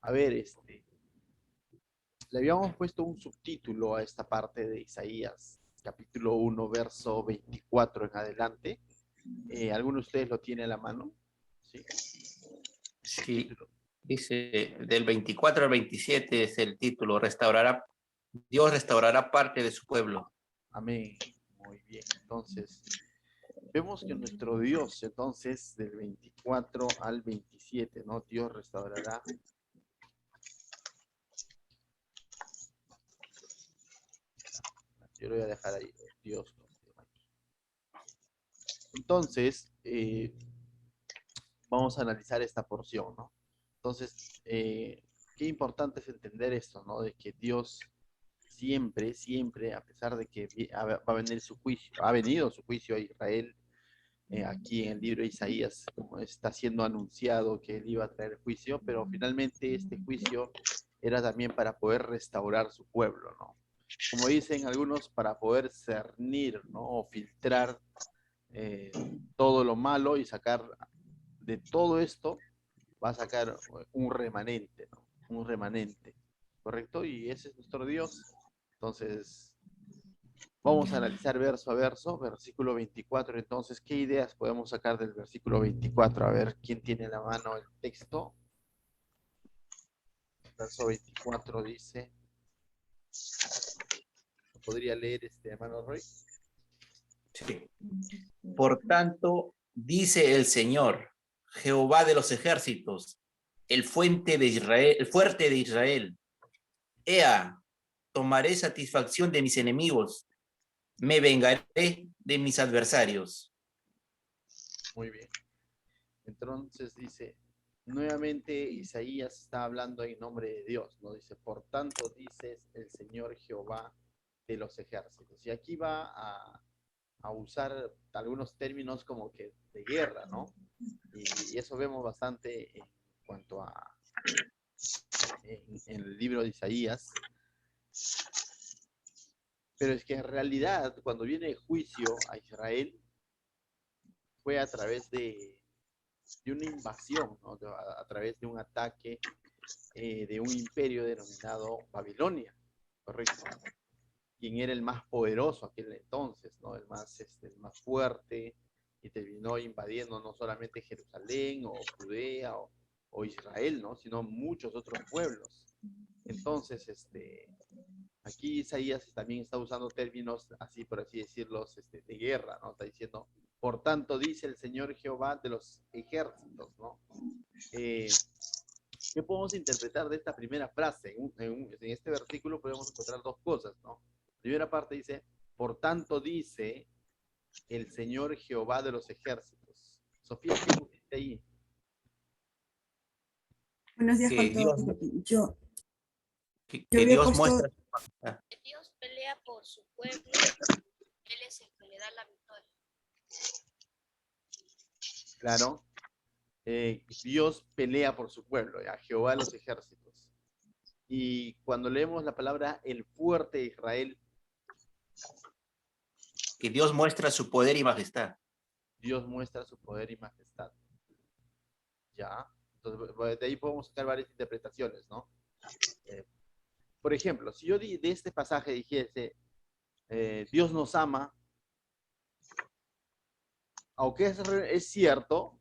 A ver, le habíamos puesto un subtítulo a esta parte de Isaías, capítulo 1, verso 24 en adelante. ¿Alguno de ustedes lo tiene a la mano? Sí. Sí, dice del 24 al 27 es el título, Dios restaurará parte de su pueblo. Amén. Muy bien. Entonces, vemos que nuestro Dios, entonces, del 24 al 27, ¿no? Dios restaurará. Yo lo voy a dejar ahí, Dios. Entonces, vamos a analizar esta porción, ¿no? Entonces, qué importante es entender esto, ¿no? De que Dios siempre, siempre, a pesar de que va a venir su juicio, ha venido su juicio a Israel, aquí en el libro de Isaías, como está siendo anunciado que él iba a traer juicio, pero finalmente este juicio era también para poder restaurar su pueblo, ¿no? Como dicen algunos, para poder cernir, ¿no? O filtrar todo lo malo y sacar de todo esto, va a sacar un remanente, ¿no? Un remanente, ¿correcto? Y ese es nuestro Dios. Entonces, vamos a analizar verso a verso, versículo 24. Entonces, ¿qué ideas podemos sacar del versículo 24? A ver, ¿quién tiene en la mano el texto? Verso 24 dice, ¿podría leer hermano Roy? Sí. Por tanto, dice el Señor, Jehová de los ejércitos, el fuente de Israel, el fuerte de Israel. Ea, tomaré satisfacción de mis enemigos, me vengaré de mis adversarios. Muy bien. Entonces dice, nuevamente Isaías está hablando en nombre de Dios, ¿no? Dice, por tanto dices el Señor Jehová de los ejércitos. Y aquí va a usar algunos términos como que de guerra, ¿no? Y eso vemos bastante en cuanto a en el libro de Isaías. Pero es que en realidad, cuando viene el juicio a Israel, fue a través de una invasión, ¿no? A través de un ataque de un imperio denominado Babilonia, ¿correcto? Quien era el más poderoso aquel entonces, ¿no? El más fuerte, y terminó invadiendo no solamente Jerusalén o Judea o Israel, ¿no? Sino muchos otros pueblos. Entonces, aquí Isaías también está usando términos, así por así decirlos, de guerra, ¿no? Está diciendo, por tanto dice el Señor Jehová de los ejércitos, ¿no? ¿Qué podemos interpretar de esta primera frase? En este versículo podemos encontrar dos cosas, ¿no? La primera parte dice, por tanto dice el Señor Jehová de los ejércitos. Sofía, ¿qué pusiste ahí? Buenos días con Que Dios, todos. Yo, que, yo que había Dios puesto, muestra. Dios pelea por su pueblo, Él es el que le da la victoria. Claro, Dios pelea por su pueblo, a Jehová de los ejércitos. Y cuando leemos la palabra el fuerte de Israel, Que Dios muestra su poder y majestad. Dios muestra su poder y majestad. Ya, entonces de ahí podemos sacar varias interpretaciones, ¿no? Por ejemplo, si yo de este pasaje dijese, Dios nos ama, aunque es cierto,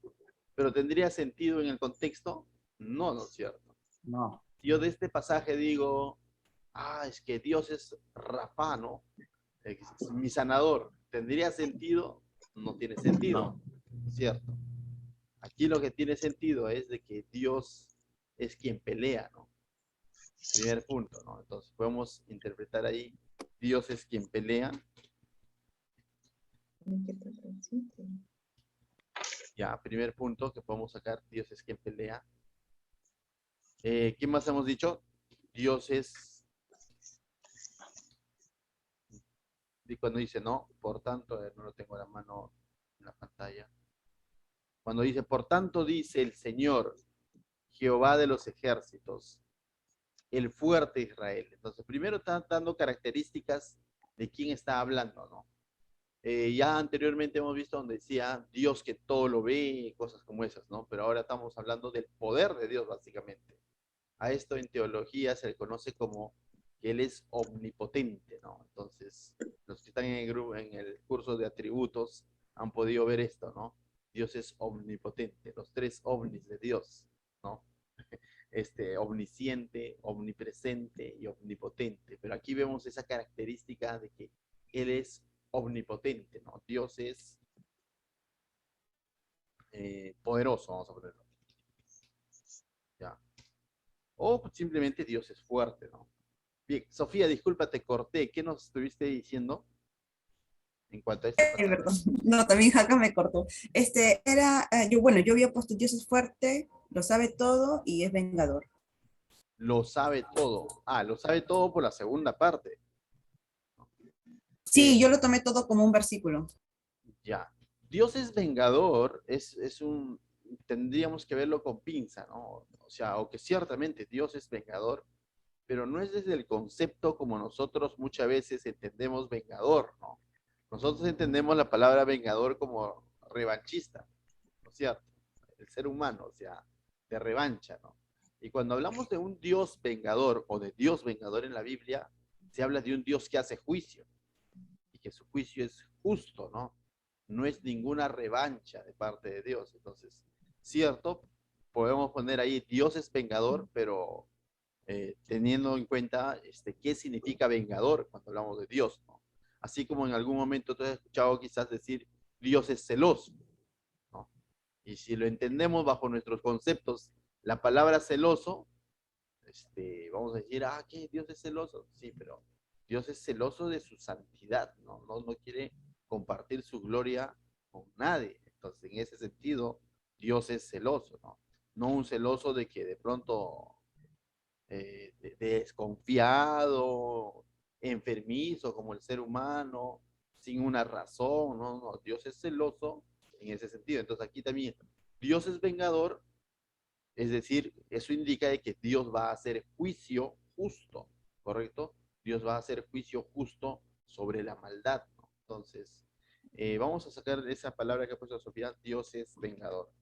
pero tendría sentido en el contexto, no, no es cierto. No. Si yo de este pasaje digo, es que Dios es Rafa, ¿no? Es mi sanador, ¿tendría sentido? No tiene sentido, No. ¿cierto? Aquí lo que tiene sentido es de que Dios es quien pelea, ¿no? Primer punto, ¿no? Entonces podemos interpretar ahí, Dios es quien pelea. Ya, primer punto que podemos sacar, Dios es quien pelea. ¿Qué más hemos dicho? Dios es, y cuando dice no, por tanto, no lo tengo a la mano en la pantalla. Cuando dice, por tanto dice el Señor, Jehová de los ejércitos, el fuerte Israel. Entonces, primero están dando características de quién está hablando, ¿no? Ya anteriormente hemos visto donde decía Dios que todo lo ve, cosas como esas, ¿no? Pero ahora estamos hablando del poder de Dios, básicamente. A esto en teología se le conoce como que Él es omnipotente, ¿no? Entonces, los que están en el grupo, en el curso de atributos, han podido ver esto, ¿no? Dios es omnipotente, los tres ovnis de Dios, ¿no? Omnisciente, omnipresente y omnipotente. Pero aquí vemos esa característica de que Él es omnipotente, ¿no? Dios es poderoso, vamos a ponerlo, ¿ya? O simplemente Dios es fuerte, ¿no? Bien, Sofía, disculpa, te corté. ¿Qué nos estuviste diciendo en cuanto a este pasaje? Perdón. No, también Jaca me cortó. Yo había puesto Dios es fuerte, lo sabe todo y es vengador. Lo sabe todo. Ah, lo sabe todo por la segunda parte. Sí, yo lo tomé todo como un versículo. Ya. Dios es vengador, tendríamos que verlo con pinza, ¿no? O sea, aunque ciertamente Dios es vengador, pero no es desde el concepto como nosotros muchas veces entendemos vengador, ¿no? Nosotros entendemos la palabra vengador como revanchista, ¿no es cierto? El ser humano, o sea, de revancha, ¿no? Y cuando hablamos de un Dios vengador o de Dios vengador en la Biblia, se habla de un Dios que hace juicio y que su juicio es justo, ¿no? No es ninguna revancha de parte de Dios. Entonces, cierto, podemos poner ahí Dios es vengador, pero teniendo en cuenta qué significa vengador cuando hablamos de Dios, ¿no? Así como en algún momento tú has escuchado quizás decir Dios es celoso, ¿no? Y si lo entendemos bajo nuestros conceptos, la palabra celoso, vamos a decir, ¿qué? Dios es celoso. Sí, pero Dios es celoso de su santidad, ¿no? No quiere compartir su gloria con nadie. Entonces, en ese sentido, Dios es celoso, ¿no? No un celoso de que de pronto desconfiado, enfermizo como el ser humano, sin una razón, ¿no? No, Dios es celoso en ese sentido. Entonces aquí también, Dios es vengador, es decir, eso indica de que Dios va a hacer juicio justo, ¿correcto? Dios va a hacer juicio justo sobre la maldad, ¿no? Entonces, vamos a sacar esa palabra que ha puesto Sofía, Dios es vengador.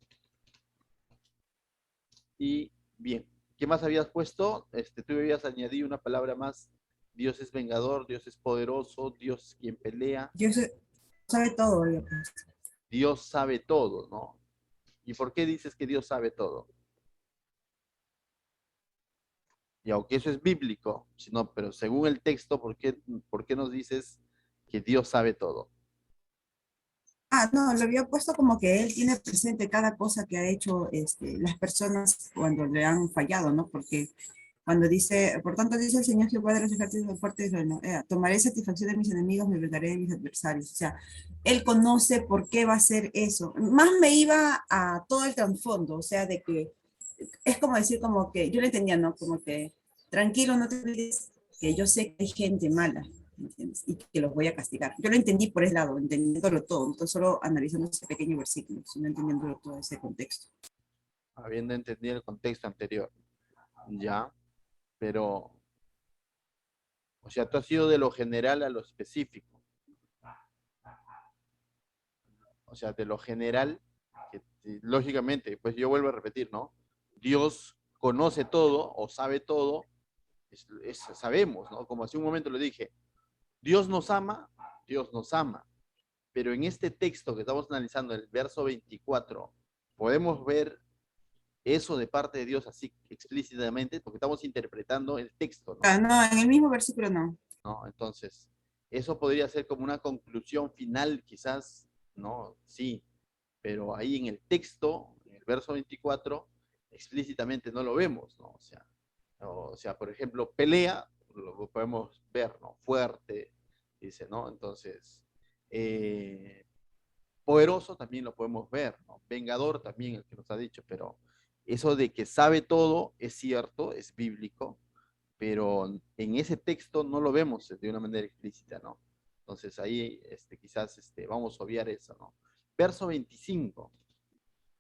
Y bien, ¿qué más habías puesto? Tú habías añadido una palabra más. Dios es vengador, Dios es poderoso, Dios es quien pelea, Sabe todo, había puesto. Dios sabe todo, ¿no? ¿Y por qué dices que Dios sabe todo? Y aunque eso es bíblico, sino, pero según el texto, ¿por qué nos dices que Dios sabe todo? No, lo había puesto como que él tiene presente cada cosa que ha hecho las personas cuando le han fallado, ¿no? Porque cuando dice, por tanto dice el Señor Jehová de los ejércitos del fuerte Israel, ¿no? Tomaré satisfacción de mis enemigos, me vengaré de mis adversarios. O sea, él conoce por qué va a hacer eso. Más me iba a todo el trasfondo, o sea, de que es como decir, como que, yo lo entendía, ¿no? Como que, tranquilo, no te olvides que yo sé que hay gente mala, ¿me entiendes? Y que los voy a castigar. Yo lo entendí por ese lado, entendiéndolo todo, no solo analizando ese pequeño versículo, sino entendiéndolo todo ese contexto. Habiendo entendido el contexto anterior, ya, pero, o sea, tú has ido de lo general a lo específico. O sea, de lo general, que, lógicamente, pues yo vuelvo a repetir, ¿no? Dios conoce todo o sabe todo, sabemos, ¿no? Como hace un momento lo dije, Dios nos ama, pero en este texto que estamos analizando, el verso 24, podemos ver eso de parte de Dios así explícitamente, porque estamos interpretando el texto, ¿no? No, en el mismo versículo no. ¿No? Entonces, eso podría ser como una conclusión final, quizás, ¿no? Sí, pero ahí en el texto, en el verso 24, explícitamente no lo vemos, ¿no? O sea, por ejemplo, pelea, lo podemos ver, ¿no? Fuerte, dice, ¿no? Entonces, poderoso también lo podemos ver, ¿no? Vengador también, el que nos ha dicho, pero eso de que sabe todo es cierto, es bíblico, pero en ese texto no lo vemos de una manera explícita, ¿no? Entonces ahí quizás vamos a obviar eso, ¿no? Verso 25,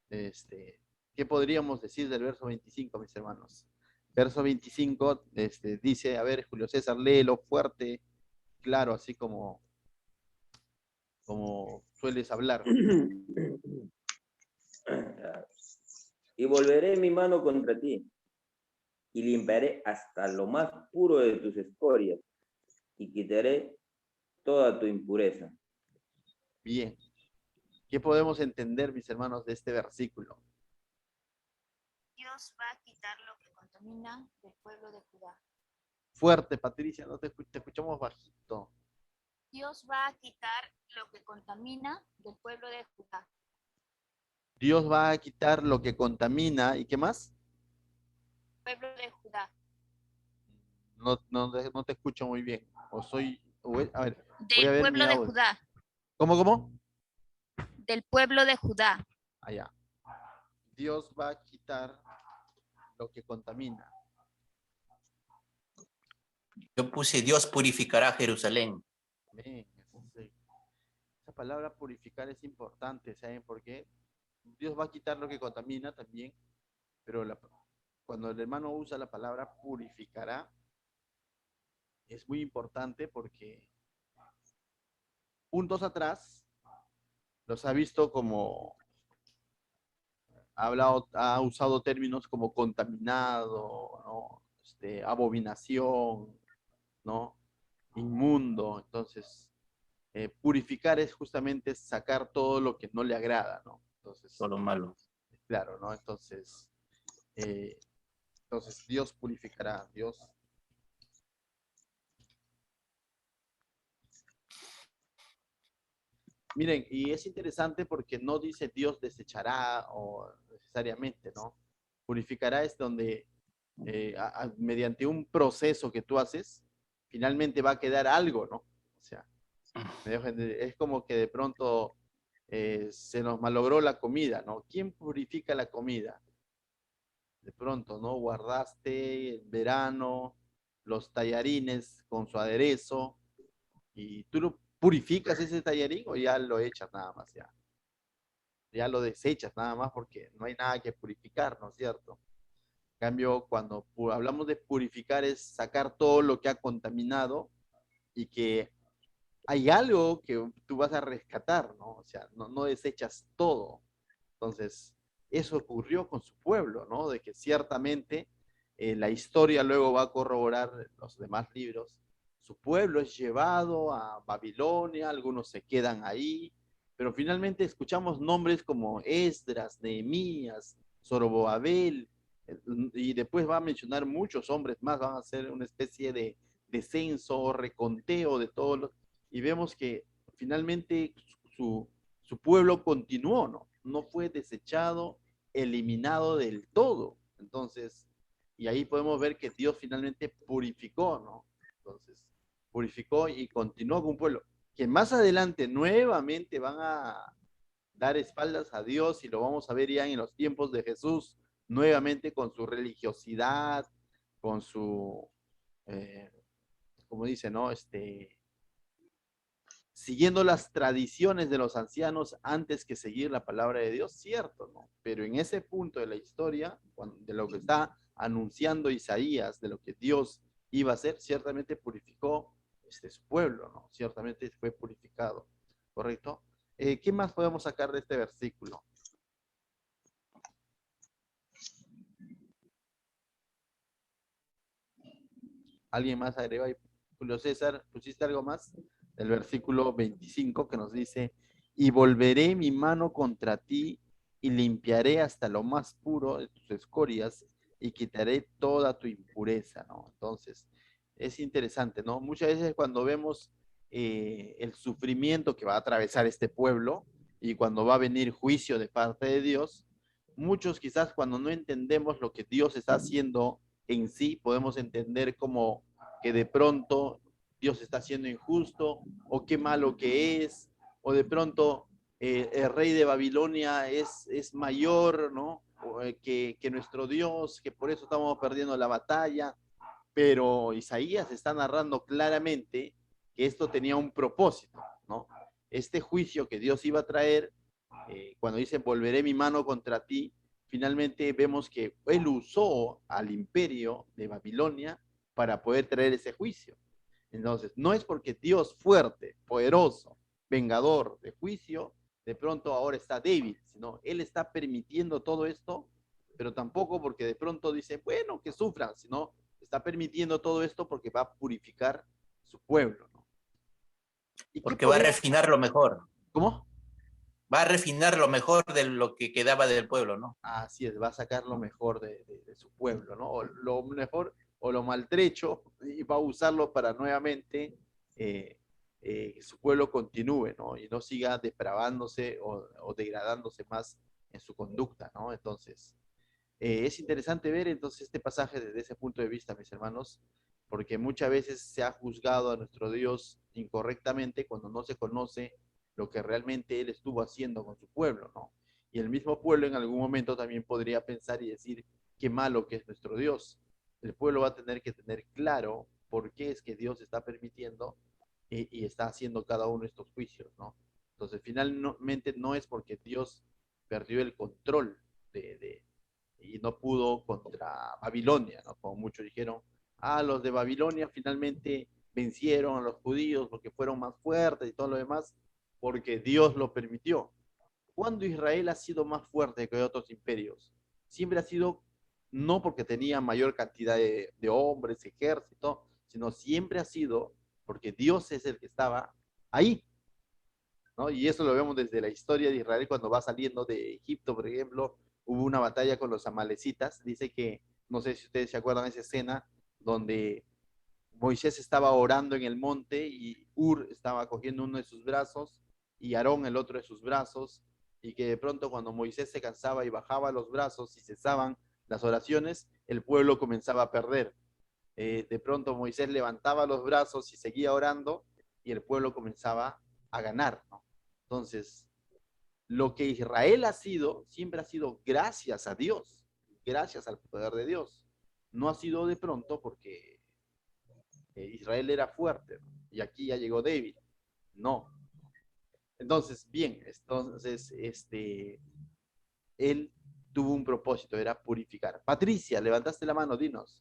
¿qué podríamos decir del verso 25, mis hermanos? Verso 25 dice, a ver, Julio César, léelo fuerte, claro, así como sueles hablar. Y volveré mi mano contra ti, y limpiaré hasta lo más puro de tus escorias y quitaré toda tu impureza. Bien. ¿Qué podemos entender, mis hermanos, de este versículo? Dios va a quitar lo que contamina del pueblo de Judá. Fuerte, Patricia, no te escuchamos bajito. Dios va a quitar lo que contamina del pueblo de Judá. Dios va a quitar lo que contamina, ¿y qué más? Pueblo de Judá. No te escucho muy bien. A ver, voy a Del ver mi pueblo de audio. Judá. ¿Cómo? Del pueblo de Judá. Allá. Dios va a quitar lo que contamina. Yo puse Dios purificará Jerusalén. Amén. Esa palabra purificar es importante, ¿saben por qué? Dios va a quitar lo que contamina también, pero cuando el hermano usa la palabra purificará, es muy importante porque puntos atrás los ha visto como, ha usado términos como contaminado, ¿no? Abominación, ¿no? Inmundo. Entonces, purificar es justamente sacar todo lo que no le agrada, ¿no? Entonces, Todo lo malo. claro, ¿no? Entonces Dios purificará, Dios. Miren, y es interesante porque no dice Dios desechará o necesariamente, ¿no? Purificará es donde mediante un proceso que tú haces, finalmente va a quedar algo, ¿no? O sea, es como que de pronto se nos malogró la comida, ¿no? ¿Quién purifica la comida? De pronto, ¿no? Guardaste el verano, los tallarines con su aderezo, y tú lo purificas ese tallarín o ya lo echas nada más, ya lo desechas nada más porque no hay nada que purificar, ¿no es cierto? En cambio, cuando hablamos de purificar es sacar todo lo que ha contaminado y que hay algo que tú vas a rescatar, ¿no? O sea, no desechas todo. Entonces, eso ocurrió con su pueblo, ¿no? De que ciertamente la historia luego va a corroborar los demás libros. Su pueblo es llevado a Babilonia, algunos se quedan ahí, pero finalmente escuchamos nombres como Esdras, Nehemías, Zorobabel, y después va a mencionar muchos hombres más, van a hacer una especie de censo, reconteo de todos los, y vemos que finalmente su pueblo continuó, ¿no? No fue desechado, eliminado del todo. Entonces, y ahí podemos ver que Dios finalmente purificó, ¿no? Entonces, purificó y continuó con un pueblo que más adelante nuevamente van a dar espaldas a Dios y lo vamos a ver ya en los tiempos de Jesús, nuevamente con su religiosidad, con su, como dice, ¿no? Siguiendo las tradiciones de los ancianos antes que seguir la palabra de Dios, cierto, ¿no? Pero en ese punto de la historia, de lo que está anunciando Isaías, de lo que Dios iba a hacer, ciertamente purificó su pueblo, ¿no? Ciertamente fue purificado, ¿correcto? ¿Qué más podemos sacar de este versículo? ¿Alguien más agregó ahí? Julio César, ¿pusiste algo más? El versículo 25 que nos dice, y volveré mi mano contra ti y limpiaré hasta lo más puro de tus escorias y quitaré toda tu impureza, ¿no? Entonces, es interesante, ¿no? Muchas veces cuando vemos el sufrimiento que va a atravesar este pueblo y cuando va a venir juicio de parte de Dios, muchos quizás cuando no entendemos lo que Dios está haciendo en sí, podemos entender como que de pronto Dios está siendo injusto, o qué malo que es, o de pronto el rey de Babilonia es mayor, ¿no? Que nuestro Dios, que por eso estamos perdiendo la batalla. Pero Isaías está narrando claramente que esto tenía un propósito, ¿no? Este juicio que Dios iba a traer, cuando dice volveré mi mano contra ti, finalmente vemos que él usó al imperio de Babilonia para poder traer ese juicio. Entonces, no es porque Dios fuerte, poderoso, vengador de juicio, de pronto ahora está débil, sino Él está permitiendo todo esto pero tampoco porque de pronto dice, bueno, que sufran, sino está permitiendo todo esto porque va a purificar su pueblo, ¿no? ¿Y qué Porque va a podríamos? refinar lo mejor. ¿Cómo? Va a refinar lo mejor de lo que quedaba del pueblo, ¿no? Así es, va a sacar lo mejor de su pueblo, ¿no? O lo mejor o lo maltrecho y va a usarlo para nuevamente eh, que su pueblo continúe, ¿no? Y no siga depravándose o degradándose más en su conducta, ¿no? Entonces, es interesante ver entonces este pasaje desde ese punto de vista, mis hermanos, porque muchas veces se ha juzgado a nuestro Dios incorrectamente cuando no se conoce lo que realmente Él estuvo haciendo con su pueblo, ¿no? Y el mismo pueblo en algún momento también podría pensar y decir, qué malo que es nuestro Dios. El pueblo va a tener que tener claro por qué es que Dios está permitiendo y está haciendo cada uno de estos juicios, ¿no? Entonces, finalmente no es porque Dios perdió el control y no pudo contra Babilonia, ¿no? Como muchos dijeron, los de Babilonia finalmente vencieron a los judíos porque fueron más fuertes y todo lo demás, porque Dios lo permitió. ¿Cuándo Israel ha sido más fuerte que otros imperios? Siempre ha sido no porque tenía mayor cantidad de hombres, ejército, sino siempre ha sido porque Dios es el que estaba ahí, ¿no? Y eso lo vemos desde la historia de Israel cuando va saliendo de Egipto, por ejemplo, hubo una batalla con los amalecitas, dice que, no sé si ustedes se acuerdan de esa escena, donde Moisés estaba orando en el monte y Ur estaba cogiendo uno de sus brazos y Aarón el otro de sus brazos, y que de pronto cuando Moisés se cansaba y bajaba los brazos y cesaban las oraciones, el pueblo comenzaba a perder. De pronto Moisés levantaba los brazos y seguía orando y el pueblo comenzaba a ganar, ¿no? Entonces, lo que Israel ha sido, siempre ha sido gracias a Dios, gracias al poder de Dios. No ha sido de pronto porque Israel era fuerte, ¿no? Y aquí ya llegó débil. No. Entonces, bien, entonces, él tuvo un propósito, era purificar. Patricia, levantaste la mano, dinos.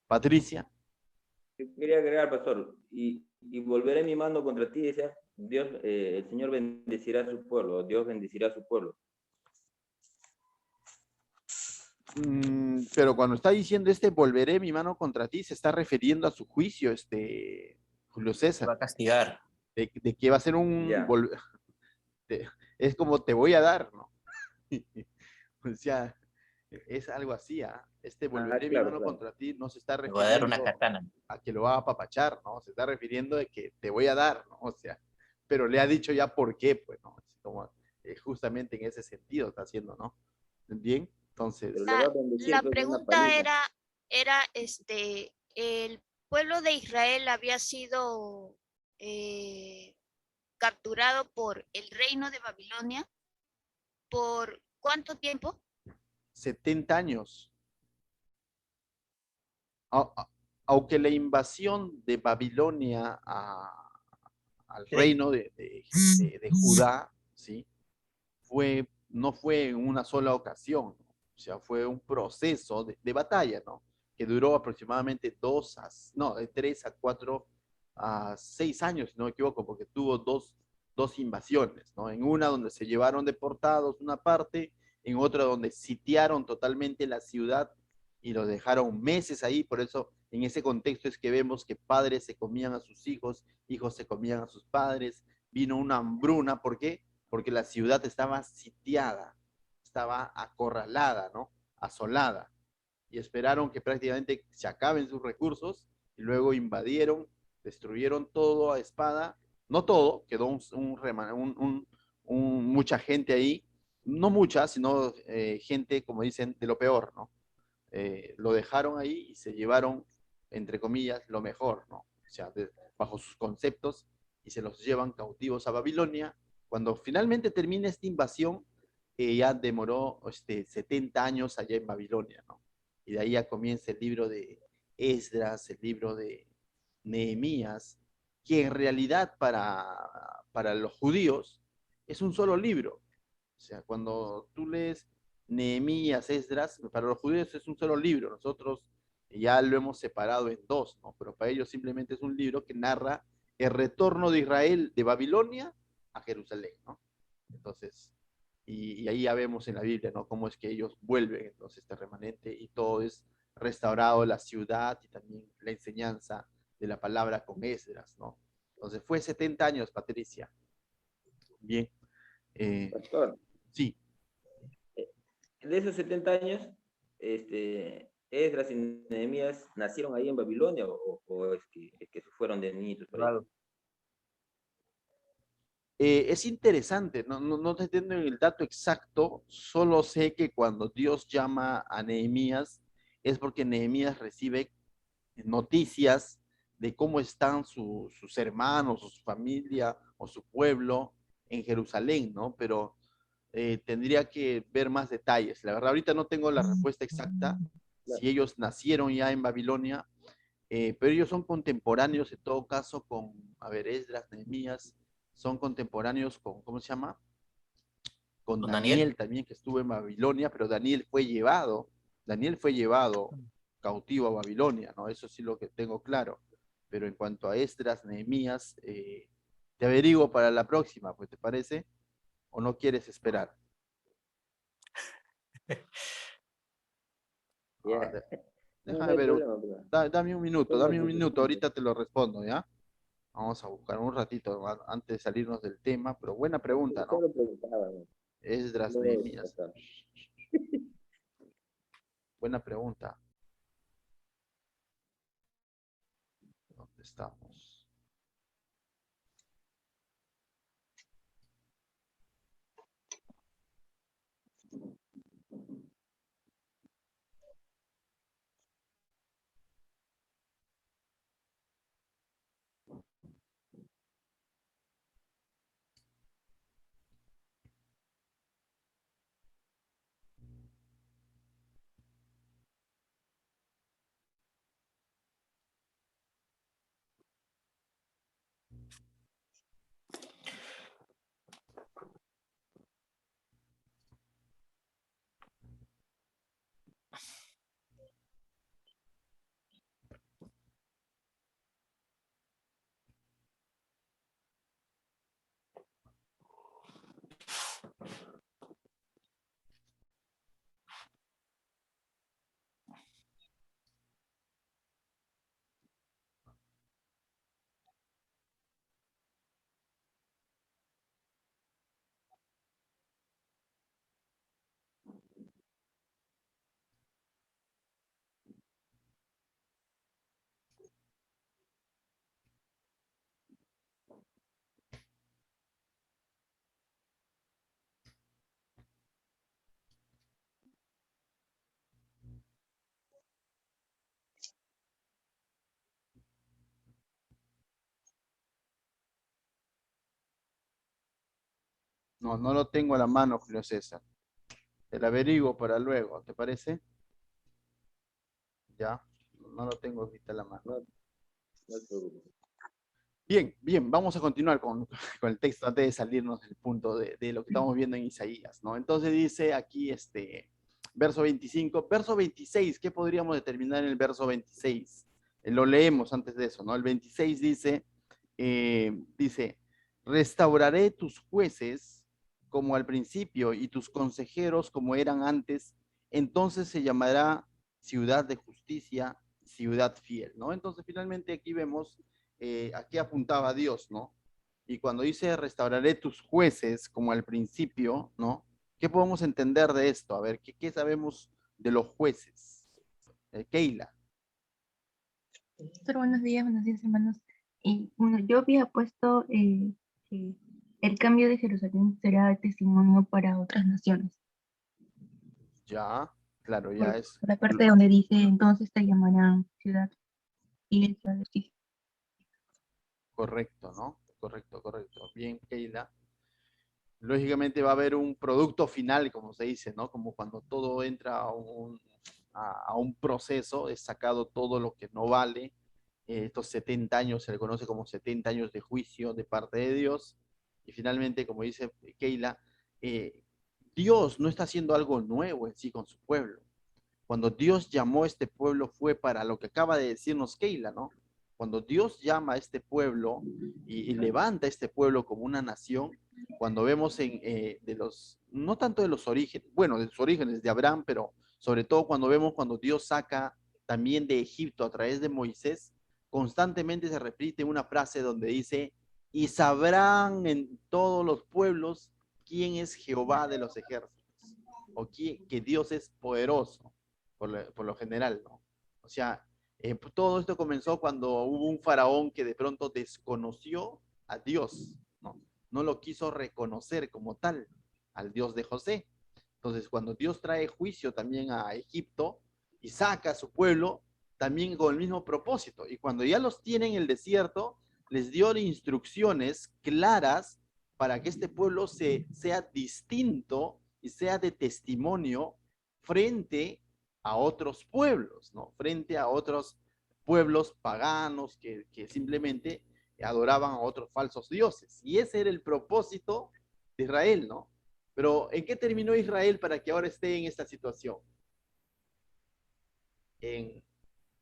Patricia. Quería agregar, pastor, y volveré mi mano contra ti, decía Dios, el Señor bendecirá a su pueblo, Dios bendecirá a su pueblo. Pero cuando está diciendo volveré mi mano contra ti, se está refiriendo a su juicio, Julio Se va César, a castigar. de que va a ser Ya. es como te voy a dar, ¿no? O sea, es algo así, ¿ah? Volveré mi Claro, mano claro. contra ti no se está Le va a dar una refiriendo katana. a que lo va a apapachar, ¿no? Se está refiriendo de que te voy a dar, ¿no? O sea, pero le ha dicho ya por qué, pues, ¿no? Es como, justamente en ese sentido está haciendo, ¿no? Bien, Pero entonces, le va a La bendecir pues una pregunta palita. era, el pueblo de Israel había sido capturado por el reino de Babilonia por ¿cuánto tiempo? 70 años. Aunque la invasión de Babilonia al Sí. reino de Judá, ¿sí? No fue en una sola ocasión, ¿no? O sea, fue un proceso de batalla, ¿no? Que duró aproximadamente de 3 a 4 a 6 años, si no me equivoco, porque tuvo dos invasiones, ¿no? En una donde se llevaron deportados una parte, en otra donde sitiaron totalmente la ciudad y los dejaron meses ahí, por eso en ese contexto es que vemos que padres se comían a sus hijos, hijos se comían a sus padres, vino una hambruna, ¿por qué? Porque la ciudad estaba sitiada, estaba acorralada, ¿no? Asolada, y esperaron que prácticamente se acaben sus recursos y luego invadieron, destruyeron todo a espada, no todo, quedó mucha gente ahí, no mucha, sino gente, como dicen, de lo peor, ¿no? Lo dejaron ahí y se llevaron, entre comillas, lo mejor, ¿no? O sea, bajo sus conceptos y se los llevan cautivos a Babilonia. Cuando finalmente termina esta invasión, ya demoró 70 años allá en Babilonia, ¿no? Y de ahí ya comienza el libro de Esdras, el libro de Nehemías, que en realidad para los judíos es un solo libro. O sea, cuando tú lees Nehemías, Esdras, para los judíos es un solo libro, nosotros ya lo hemos separado en dos, ¿no? Pero para ellos simplemente es un libro que narra el retorno de Israel de Babilonia a Jerusalén, ¿no? Entonces, y ahí ya vemos en la Biblia, ¿no? Cómo es que ellos vuelven, entonces, este remanente, y todo es restaurado, la ciudad y también la enseñanza de la palabra con Esdras, ¿no? Entonces, fue 70 años, Patricia. Bien. Pastor, Sí, de esos 70 años, Esdras y Nehemías nacieron ahí en Babilonia o es que se fueron de niñitos por ahí. Claro. es interesante, no te entiendo el dato exacto, solo sé que cuando Dios llama a Nehemías es porque Nehemías recibe noticias de cómo están sus hermanos, o su familia, o su pueblo en Jerusalén, ¿no? Pero tendría que ver más detalles. La verdad, ahorita no tengo la respuesta exacta Claro. si ellos nacieron ya en Babilonia, pero ellos son contemporáneos en todo caso con, a ver, Esdras, Nehemías, son contemporáneos con, ¿cómo se llama? Con ¿Con Daniel? Daniel también, que estuvo en Babilonia, pero Daniel fue llevado cautivo a Babilonia, ¿no? Eso sí lo que tengo claro. Pero en cuanto a Esdras, Nehemías, te averiguo para la próxima, pues, ¿te parece? ¿O no quieres esperar? Ah, Ya. No, no déjame hay ver, problema, pero dame un minuto, toma su tiempo. ahorita te lo respondo, ¿ya? Vamos a buscar un ratito antes de salirnos del tema, pero buena pregunta, ¿no? Solo preguntaba, ¿no? Esdras, No, Nehemías, pastor. buena pregunta. ¿Dónde estamos? No, no lo tengo a la mano, Julio César. Te la averiguo para luego, ¿te parece? Ya, no lo tengo ahorita a la mano. No, no te preocupes. Bien, bien, vamos a continuar con el texto antes de salirnos del punto de lo que estamos viendo en Isaías, ¿no? Entonces dice aquí verso 25, verso 26, ¿qué podríamos determinar en el verso 26? Lo leemos antes de eso, ¿no? El 26 dice, restauraré tus jueces como al principio y tus consejeros como eran antes, entonces se llamará ciudad de justicia, ciudad fiel, ¿no? Entonces finalmente aquí vemos a qué apuntaba Dios, ¿no? Y cuando dice restauraré tus jueces como al principio, ¿no? ¿Qué podemos entender de esto? A ver, ¿qué sabemos de los jueces? Keila. Doctor, buenos días, hermanos. Y bueno, yo había puesto que el cambio de Jerusalén será testimonio para otras naciones. Ya, claro, ya Por es la parte donde dice, entonces te llamarán ciudad y ciudad de justicia. correcto, ¿no? Correcto, correcto. Bien, Keila. Lógicamente va a haber un producto final, como se dice, ¿no? Como cuando todo entra a un proceso, es sacado todo lo que no vale. Estos 70 años se le conoce como 70 años de juicio de parte de Dios. Y finalmente, como dice Keila, eh, Dios no está haciendo algo nuevo en sí con su pueblo. Cuando Dios llamó a este pueblo fue para lo que acaba de decirnos Keila, ¿no? Cuando Dios llama a este pueblo y levanta a este pueblo como una nación, Cuando vemos no tanto de los orígenes, bueno, de los orígenes de Abraham, pero sobre todo cuando vemos cuando Dios saca también de Egipto a través de Moisés, constantemente se repite una frase donde dice, y sabrán en todos los pueblos quién es Jehová de los ejércitos, o que Dios es poderoso, por lo general, ¿no? O sea, todo esto comenzó cuando hubo un faraón que de pronto desconoció a Dios, ¿no? No lo quiso reconocer como tal, al Dios de José. Entonces, cuando Dios trae juicio también a Egipto y saca a su pueblo, también con el mismo propósito. Y cuando ya los tiene en el desierto, les dio instrucciones claras para que este pueblo sea distinto y sea de testimonio frente a otros pueblos, ¿no? Frente a otros pueblos paganos que simplemente adoraban a otros falsos dioses. Y ese era el propósito de Israel, ¿no? Pero ¿en qué terminó Israel para que ahora esté en esta situación? En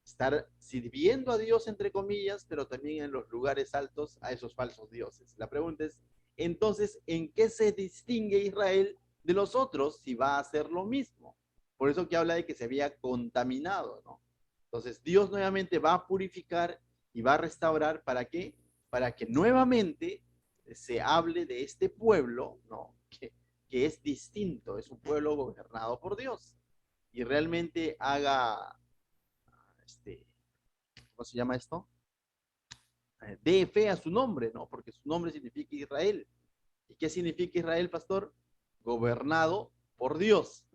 estar sirviendo a Dios, entre comillas, pero también en los lugares altos a esos falsos dioses. La pregunta es, entonces, ¿en qué se distingue Israel de los otros si va a hacer lo mismo? Por eso que habla de que se había contaminado, ¿no? Entonces, Dios nuevamente va a purificar y va a restaurar, ¿para qué? Para que nuevamente se hable de este pueblo, ¿no? Que es distinto, es un pueblo gobernado por Dios. Y realmente haga, ¿cómo se llama esto? Dé fe a su nombre, ¿no? Porque su nombre significa Israel. ¿Y qué significa Israel, pastor? Gobernado por Dios,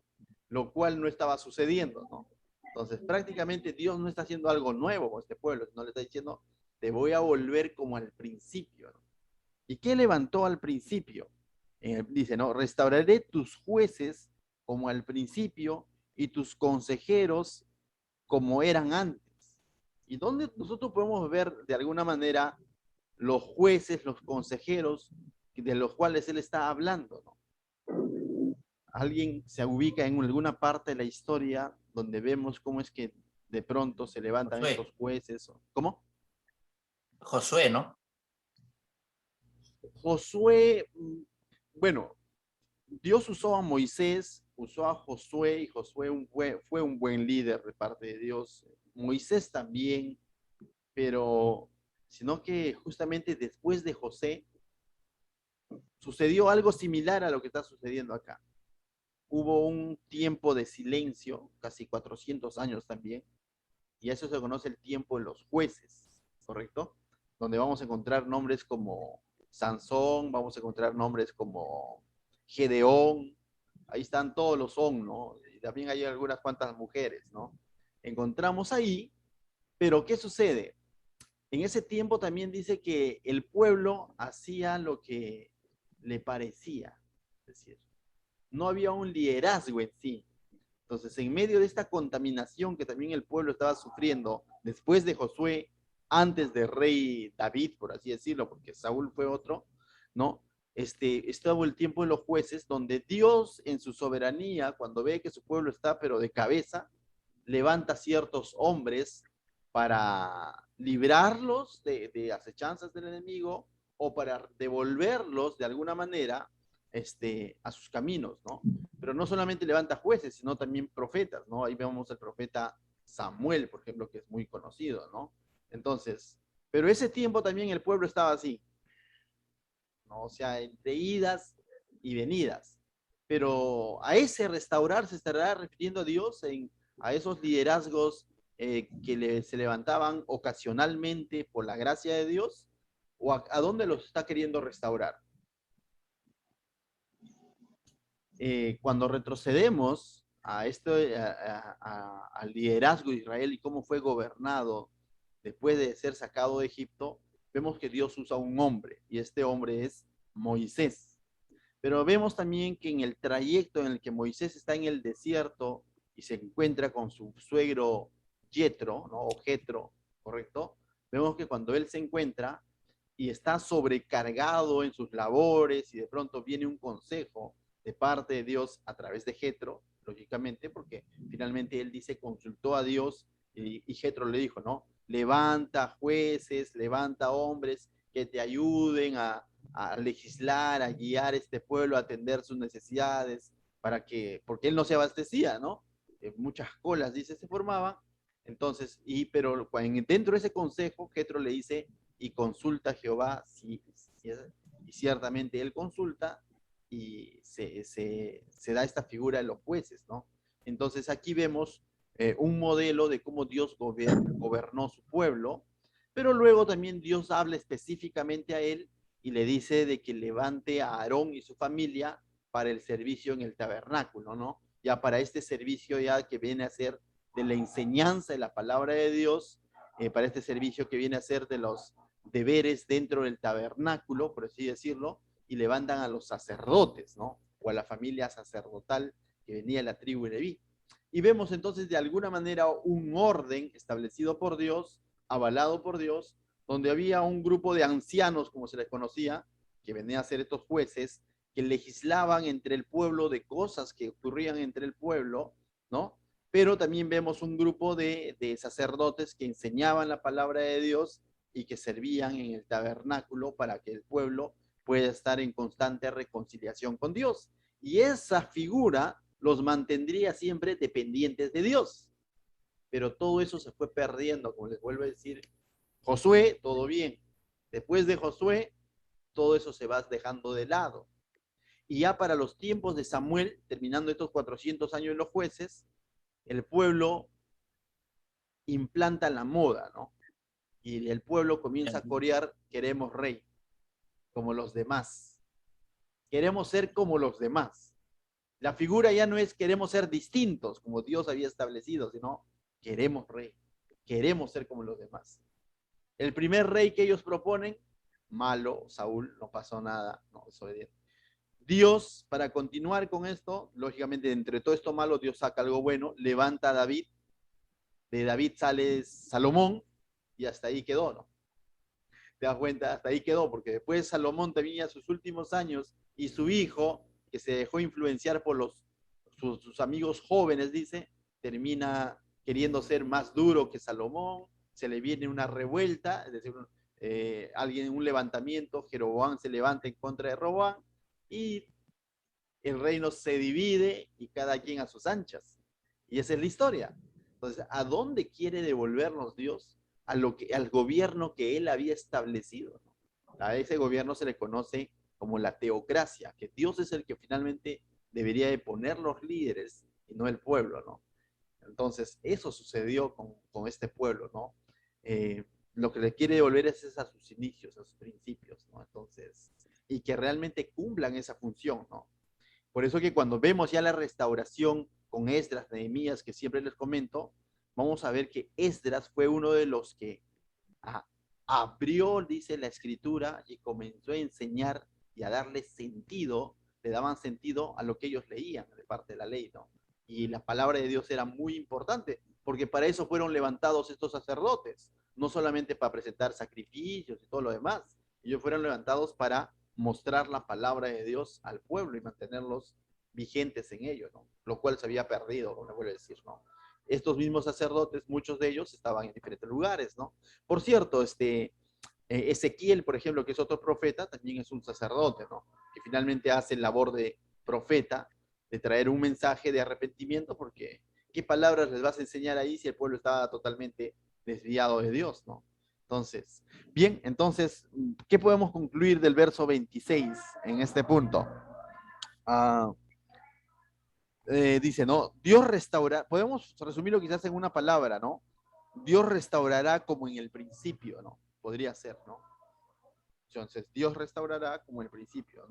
lo cual no estaba sucediendo, ¿no? Entonces, prácticamente Dios no está haciendo algo nuevo con este pueblo, no le está diciendo, te voy a volver como al principio, ¿no? ¿Y qué levantó al principio? Dice, ¿no? Restauraré tus jueces como al principio y tus consejeros como eran antes. ¿Y dónde nosotros podemos ver de alguna manera los jueces, los consejeros de los cuales él está hablando, ¿no? Alguien se ubica en alguna parte de la historia donde vemos cómo es que de pronto se levantan Josué, estos jueces. ¿Cómo? Josué, ¿no? Josué, bueno, Dios usó a Moisés, usó a Josué y Josué fue un buen líder de parte de Dios. Moisés también, pero sino que justamente después de José sucedió algo similar a lo que está sucediendo acá. Hubo un tiempo de silencio, casi 400 años también, y a eso se conoce el tiempo de los jueces, ¿correcto? Donde vamos a encontrar nombres como Sansón, vamos a encontrar nombres como Gedeón, ahí están todos los son, ¿no? Y también hay algunas cuantas mujeres, ¿no? Encontramos ahí, pero ¿qué sucede? En ese tiempo también dice que el pueblo hacía lo que le parecía, es decir, no había un liderazgo en sí. Entonces, en medio de esta contaminación que también el pueblo estaba sufriendo después de Josué, antes de rey David, por así decirlo, porque Saúl fue otro, ¿no? Estuvo el tiempo de los jueces, donde Dios en su soberanía, cuando ve que su pueblo está pero de cabeza, levanta ciertos hombres para librarlos de acechanzas del enemigo o para devolverlos de alguna manera a sus caminos, ¿no? Pero no solamente levanta jueces, sino también profetas, ¿no? Ahí vemos el profeta Samuel, por ejemplo, que es muy conocido, ¿no? Entonces, pero ese tiempo también el pueblo estaba así, ¿no? O sea, entre idas y venidas. Pero a ese restaurar se estará refiriendo a Dios a esos liderazgos se levantaban ocasionalmente por la gracia de Dios, o a dónde los está queriendo restaurar. Cuando retrocedemos al liderazgo de Israel y cómo fue gobernado después de ser sacado de Egipto, vemos que Dios usa un hombre, y este hombre es Moisés. Pero vemos también que en el trayecto en el que Moisés está en el desierto y se encuentra con su suegro Jetro, ¿no? O Jetro, ¿correcto? Vemos que cuando él se encuentra y está sobrecargado en sus labores y de pronto viene un consejo de parte de Dios a través de Jetro, lógicamente, porque finalmente él dice, consultó a Dios y Jetro le dijo, ¿no? Levanta jueces, levanta hombres que te ayuden a legislar, a guiar a este pueblo, a atender sus necesidades, porque él no se abastecía, ¿no? Muchas colas, dice, se formaban. Entonces, pero dentro de ese consejo, Jetro le dice, y consulta a Jehová, y ciertamente él consulta, y se da esta figura de los jueces, ¿no? Entonces aquí vemos un modelo de cómo Dios gobernó su pueblo, pero luego también Dios habla específicamente a él y le dice de que levante a Aarón y su familia para el servicio en el tabernáculo, ¿no? Ya para este servicio ya que viene a ser de la enseñanza de la palabra de Dios, para este servicio que viene a ser de los deberes dentro del tabernáculo, por así decirlo, y levantan a los sacerdotes, ¿no? O a la familia sacerdotal que venía de la tribu de Leví. Y vemos entonces de alguna manera un orden establecido por Dios, avalado por Dios, donde había un grupo de ancianos, como se les conocía, que venían a ser estos jueces, que legislaban entre el pueblo de cosas que ocurrían entre el pueblo, ¿no? Pero también vemos un grupo de sacerdotes que enseñaban la palabra de Dios y que servían en el tabernáculo para que el pueblo pueda estar en constante reconciliación con Dios. Y esa figura los mantendría siempre dependientes de Dios. Pero todo eso se fue perdiendo, como les vuelvo a decir. Josué, todo bien. Después de Josué, todo eso se va dejando de lado. Y ya para los tiempos de Samuel, terminando estos 400 años de los jueces, el pueblo implanta la moda, ¿no? Y el pueblo comienza a corear, queremos rey, como los demás. Queremos ser como los demás. La figura ya no es queremos ser distintos, como Dios había establecido, sino queremos rey, queremos ser como los demás. El primer rey que ellos proponen, malo, Saúl, no pasó nada, no, desobediente. Dios, para continuar con esto, lógicamente entre todo esto malo, Dios saca algo bueno, levanta a David, de David sale Salomón, y hasta ahí quedó, ¿no? Te das cuenta, hasta ahí quedó, porque después Salomón tenía sus últimos años, y su hijo, que se dejó influenciar por sus amigos jóvenes, dice, termina queriendo ser más duro que Salomón, se le viene una revuelta, es decir, un levantamiento, Jeroboam se levanta en contra de Roboam, y el reino se divide y cada quien a sus anchas. Y esa es la historia. Entonces, ¿a dónde quiere devolvernos Dios? Al gobierno que él había establecido. A ese gobierno se le conoce como la teocracia, que Dios es el que finalmente debería de poner los líderes y no el pueblo, ¿no? Entonces, eso sucedió con este pueblo, ¿no? Lo que le quiere devolver es a sus inicios, a sus principios, ¿no? Entonces, y que realmente cumplan esa función, ¿no? Por eso que cuando vemos ya la restauración con Esdras, Nehemías, que siempre les comento, vamos a ver que Esdras fue uno de los que abrió, dice la escritura, y comenzó a enseñar y a darle sentido, le daban sentido a lo que ellos leían de parte de la ley, ¿no? Y la palabra de Dios era muy importante, porque para eso fueron levantados estos sacerdotes, no solamente para presentar sacrificios y todo lo demás, ellos fueron levantados para mostrar la palabra de Dios al pueblo y mantenerlos vigentes en ello, ¿no? Lo cual se había perdido, como le vuelvo a decir, ¿no? Estos mismos sacerdotes, muchos de ellos estaban en diferentes lugares, ¿no? Por cierto, Ezequiel, por ejemplo, que es otro profeta, también es un sacerdote, ¿no? Que finalmente hace labor de profeta, de traer un mensaje de arrepentimiento, porque ¿qué palabras les vas a enseñar ahí si el pueblo estaba totalmente desviado de Dios, ¿no? Entonces, bien, entonces, ¿qué podemos concluir del verso 26 en este punto? Dice, ¿no? Dios restaurará, podemos resumirlo quizás en una palabra, ¿no? Dios restaurará como en el principio, ¿no? Podría ser, ¿no? Entonces, Dios restaurará como en el principio.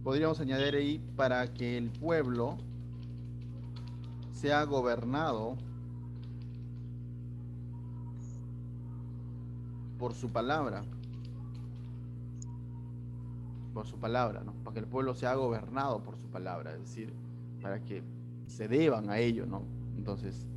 Podríamos añadir ahí para que el pueblo sea gobernado por su palabra, ¿no? Para que el pueblo sea gobernado por su palabra, es decir, para que se deban a ello, ¿no? Entonces,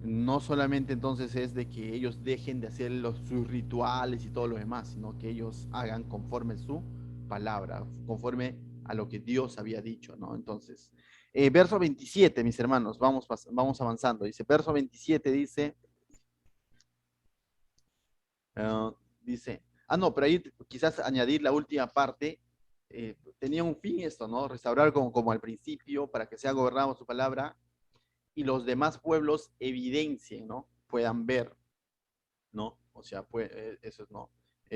no solamente entonces es de que ellos dejen de hacer sus rituales y todo lo demás, sino que ellos hagan conforme su palabra, conforme a lo que Dios había dicho, ¿no? Entonces, Verso 27, mis hermanos, vamos avanzando. Dice, verso 27 dice, no, pero ahí quizás añadir la última parte, tenía un fin esto, ¿no? Restaurar como al principio, para que sea gobernado su palabra, y los demás pueblos evidencien, ¿no? Puedan ver, ¿no? O sea, pues, eso es, ¿no?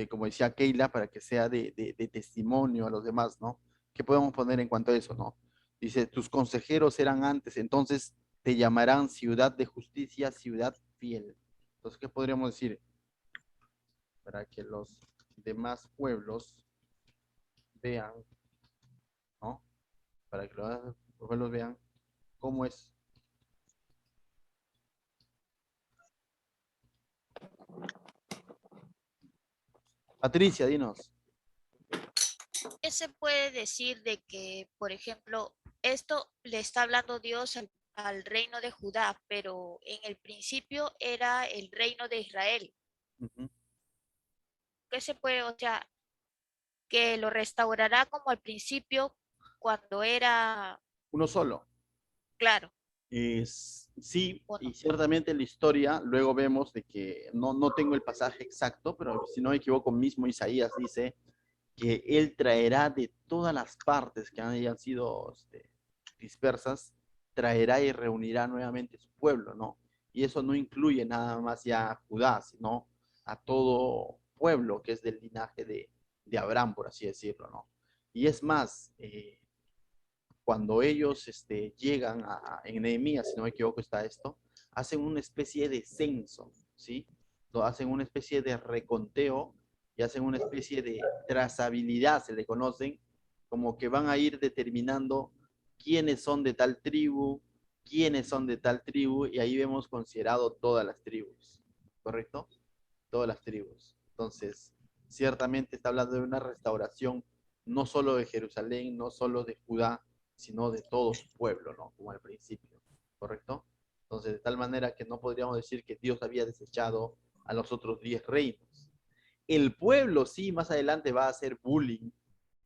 Como decía Keila, para que sea de testimonio a los demás, ¿no? ¿Qué podemos poner en cuanto a eso, no? Dice, tus consejeros eran antes, entonces te llamarán ciudad de justicia, ciudad fiel. Entonces, ¿qué podríamos decir? Para que los demás pueblos vean, ¿no? Para que los demás pueblos vean cómo es. Patricia, dinos. ¿Qué se puede decir de que, por ejemplo, esto le está hablando Dios al reino de Judá, pero en el principio era el reino de Israel? Ujú. ¿Qué se puede, o sea, que lo restaurará como al principio cuando era, Uno solo. claro, Sí, o y no? ciertamente en la historia luego vemos de que, no tengo el pasaje exacto, pero si no me equivoco, mismo Isaías dice que él traerá de todas las partes que hayan sido dispersas, traerá y reunirá nuevamente su pueblo, ¿no? Y eso no incluye nada más ya a Judá, sino a todo pueblo que es del linaje de Abraham, por así decirlo, ¿no? Y es más, cuando ellos llegan en Nehemías, si no me equivoco, está esto, hacen una especie de censo, ¿sí? Hacen una especie de reconteo y hacen una especie de trazabilidad, se le conocen, como que van a ir determinando quiénes son de tal tribu, quiénes son de tal tribu, y ahí vemos considerado todas las tribus, ¿correcto? Todas las tribus. Entonces, ciertamente está hablando de una restauración no solo de Jerusalén, no solo de Judá, sino de todo su pueblo, ¿no? Como al principio, ¿correcto? Entonces, de tal manera que no podríamos decir que Dios había desechado a los otros 10 reinos. El pueblo sí, más adelante va a hacer bullying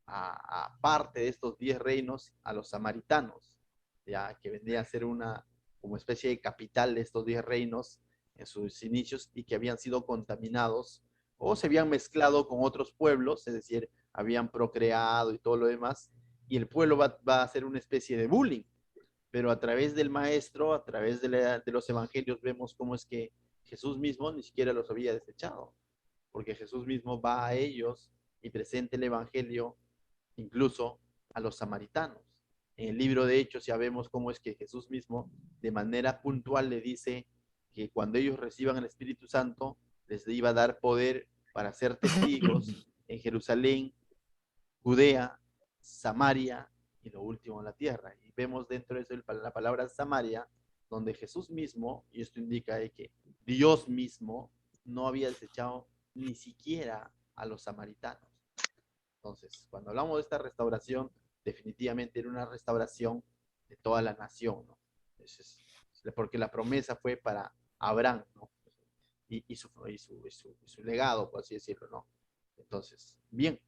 a parte de estos 10 reinos a los samaritanos, ya que vendría a ser una como especie de capital de estos 10 reinos en sus inicios y que habían sido contaminados o se habían mezclado con otros pueblos, es decir, habían procreado y todo lo demás, y el pueblo va a hacer una especie de bullying, pero a través del maestro, a través de los evangelios, vemos cómo es que Jesús mismo ni siquiera los había desechado, porque Jesús mismo va a ellos y presenta el evangelio incluso a los samaritanos. En el libro de Hechos ya vemos cómo es que Jesús mismo de manera puntual le dice que cuando ellos reciban el Espíritu Santo les iba a dar poder para ser testigos en Jerusalén, Judea, Samaria y lo último en la tierra. Y vemos dentro de eso la palabra Samaria, donde Jesús mismo, y esto indica que Dios mismo no había desechado ni siquiera a los samaritanos. Entonces, cuando hablamos de esta restauración, definitivamente era una restauración de toda la nación, ¿no? Porque la promesa fue para Abraham, ¿no? Y su legado, por así decirlo, ¿no? Entonces, bien.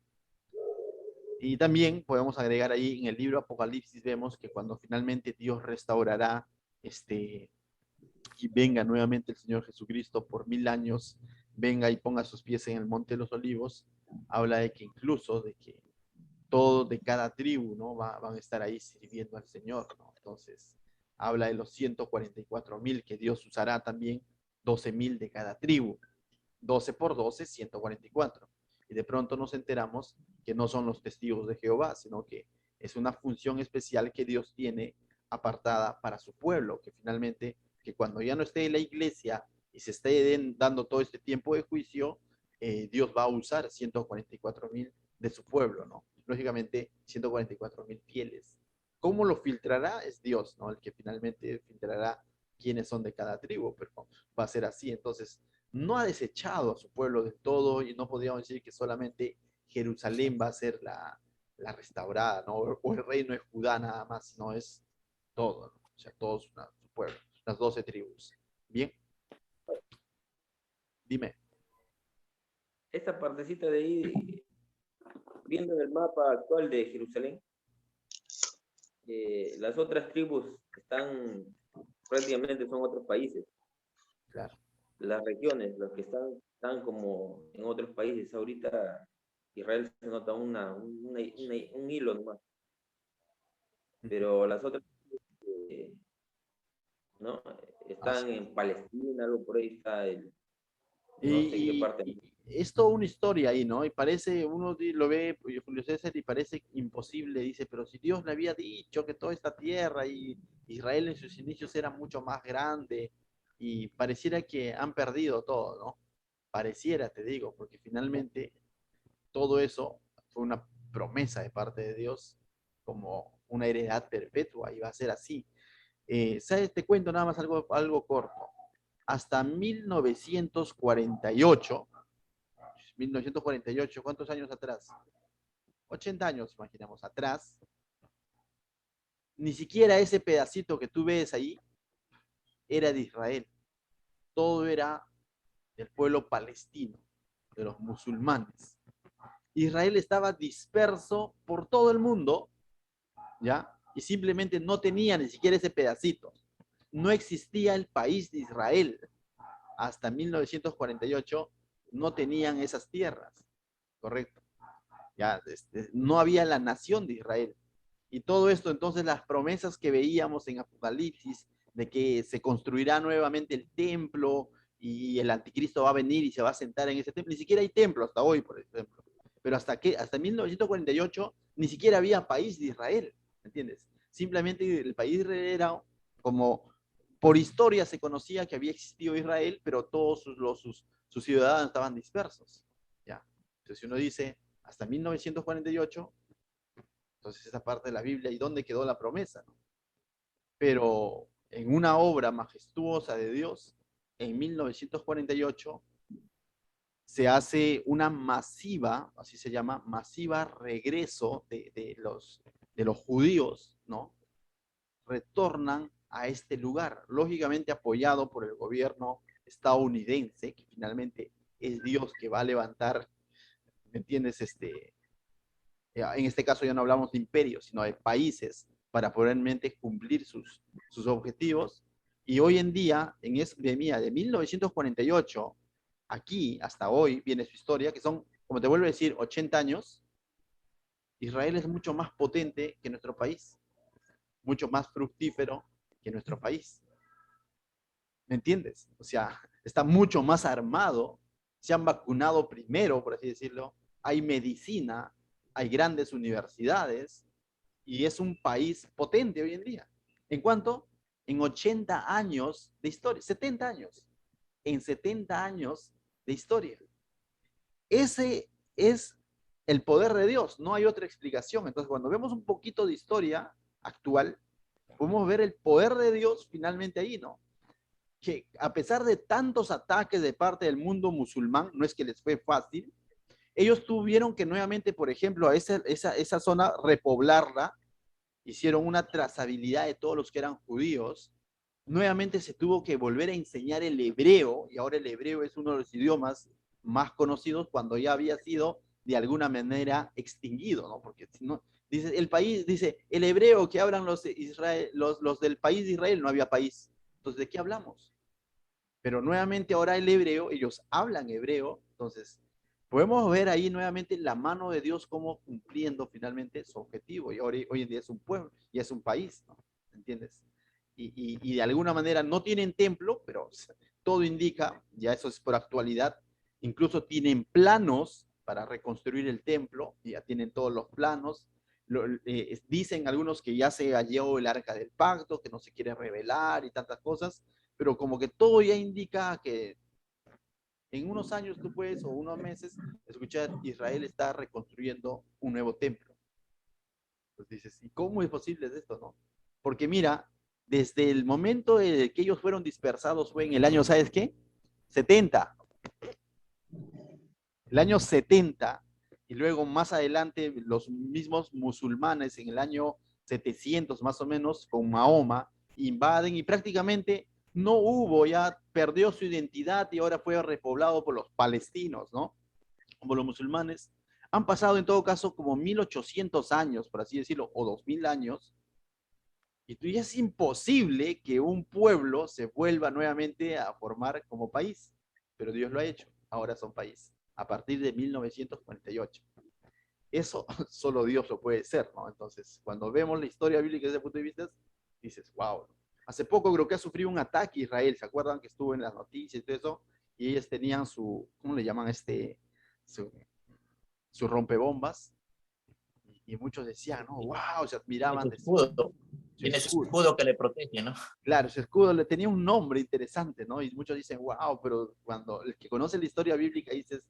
Y también podemos agregar ahí en el libro Apocalipsis, vemos que cuando finalmente Dios restaurará y venga nuevamente el Señor Jesucristo por 1000 años, venga y ponga sus pies en el Monte de los Olivos, habla de que incluso de que todos de cada tribu, ¿no? Van a estar ahí sirviendo al Señor, ¿no? Entonces, habla de los 144,000 que Dios usará también, 12,000 de cada tribu. 12 por 12, 144. Y de pronto nos enteramos que no son los testigos de Jehová, sino que es una función especial que Dios tiene apartada para su pueblo, que finalmente, que cuando ya no esté en la iglesia y se esté dando todo este tiempo de juicio, Dios va a usar 144,000 de su pueblo, ¿no? Lógicamente, 144,000 fieles. ¿Cómo lo filtrará? Es Dios, ¿no? El que finalmente filtrará quiénes son de cada tribu, pero va a ser así. Entonces, no ha desechado a su pueblo de todo y no podríamos decir que solamente Jerusalén va a ser la restaurada, ¿no? O el reino de Judá nada más, no es todo, ¿no? O sea, todos su pueblo, las 12 tribus. Bien, dime. Esta partecita de ahí, viendo el mapa actual de Jerusalén, las otras tribus están prácticamente son otros países. Claro. Las regiones, los que están como en otros países. Ahorita Israel se nota un hilo nomás. Pero las otras, ¿no? Están Así es. en Palestina, algo por ahí está no sé qué Y, parte. y es toda una historia ahí, ¿no? Y parece, uno lo ve, Julio César, y parece imposible. Dice, pero si Dios le había dicho que toda esta tierra y Israel en sus inicios era mucho más grande, y pareciera que han perdido todo, ¿no? Pareciera, te digo, porque finalmente todo eso fue una promesa de parte de Dios como una heredad perpetua y va a ser así. ¿Sabes? Te cuento nada más algo corto. Hasta 1948, ¿cuántos años atrás? 80 años, imaginamos, atrás, ni siquiera ese pedacito que tú ves ahí era de Israel. Todo era del pueblo palestino, de los musulmanes. Israel estaba disperso por todo el mundo, ¿ya? Y simplemente no tenía ni siquiera ese pedacito. No existía el país de Israel. Hasta 1948 no tenían esas tierras, ¿correcto? Ya, no había la nación de Israel. Y todo esto, entonces, las promesas que veíamos en Apocalipsis, de que se construirá nuevamente el templo y el anticristo va a venir y se va a sentar en ese templo, ni siquiera hay templo hasta hoy, por ejemplo. Pero hasta 1948 ni siquiera había país de Israel, ¿me entiendes? Simplemente el país de Israel era como, por historia se conocía que había existido Israel, pero todos sus ciudadanos estaban dispersos, ¿ya? Entonces uno dice, hasta 1948, entonces esa parte de la Biblia, ¿y dónde quedó la promesa? ¿No? Pero en una obra majestuosa de Dios, en 1948, se hace una masiva, así se llama, masiva regreso de los judíos, ¿no? Retornan a este lugar, lógicamente apoyado por el gobierno estadounidense, que finalmente es Dios que va a levantar, ¿me entiendes? En este caso ya no hablamos de imperios, sino de países para poder cumplir sus objetivos. Y hoy en día, en epidemia de 1948, aquí hasta hoy viene su historia, que son, como te vuelvo a decir, 80 años. Israel es mucho más potente que nuestro país, mucho más fructífero que nuestro país. ¿Me entiendes? O sea, está mucho más armado, se han vacunado primero, por así decirlo, hay medicina, hay grandes universidades y es un país potente hoy en día. ¿En cuánto? En 80 años de historia, 70 años, en 70 años de historia. Ese es el poder de Dios, no hay otra explicación. Entonces, cuando vemos un poquito de historia actual, podemos ver el poder de Dios finalmente ahí, ¿no? Que a pesar de tantos ataques de parte del mundo musulmán, no es que les fue fácil, ellos tuvieron que nuevamente, por ejemplo, a esa zona repoblarla, hicieron una trazabilidad de todos los que eran judíos, nuevamente se tuvo que volver a enseñar el hebreo, y ahora el hebreo es uno de los idiomas más conocidos cuando ya había sido de alguna manera extinguido, ¿no? Porque si no, dice, el país, dice, el hebreo que hablan los del país de Israel, no había país. Entonces, ¿de qué hablamos? Pero nuevamente ahora el hebreo, ellos hablan hebreo, entonces podemos ver ahí nuevamente la mano de Dios como cumpliendo finalmente su objetivo. Y hoy en día es un pueblo y es un país, ¿no? ¿Entiendes? Y de alguna manera no tienen templo, pero todo indica, ya eso es por actualidad, incluso tienen planos para reconstruir el templo, ya tienen todos los planos. Dicen algunos que ya se halló el arca del pacto, que no se quiere revelar y tantas cosas, pero como que todo ya indica que en unos años tú puedes, o unos meses, escuchar Israel está reconstruyendo un nuevo templo. Entonces dices, ¿y cómo es posible esto, no? Porque mira, desde el momento en que ellos fueron dispersados fue en el año, ¿sabes qué? 70. El año 70, y luego más adelante los mismos musulmanes en el año 700 más o menos, con Mahoma, invaden y prácticamente no hubo, ya perdió su identidad y ahora fue repoblado por los palestinos, ¿no? Como los musulmanes. Han pasado en todo caso como 1800 años, por así decirlo, o 2000 años, Y tú ya es imposible que un pueblo se vuelva nuevamente a formar como país, pero Dios lo ha hecho, ahora son país, a partir de 1948. Eso solo Dios lo puede ser, ¿no? Entonces, cuando vemos la historia bíblica desde ese punto de vista, dices, wow. Hace poco creo que ha sufrido un ataque Israel, ¿se acuerdan que estuvo en las noticias y todo eso? Y ellos tenían su, ¿cómo le llaman su rompebombas? Y muchos decían, no, wow, se Tiene admiraban su de escudo. su Tiene su escudo. escudo que le protege, ¿no? Claro, ese escudo le tenía un nombre interesante, ¿no? Y muchos dicen, wow, pero cuando el que conoce la historia bíblica dices,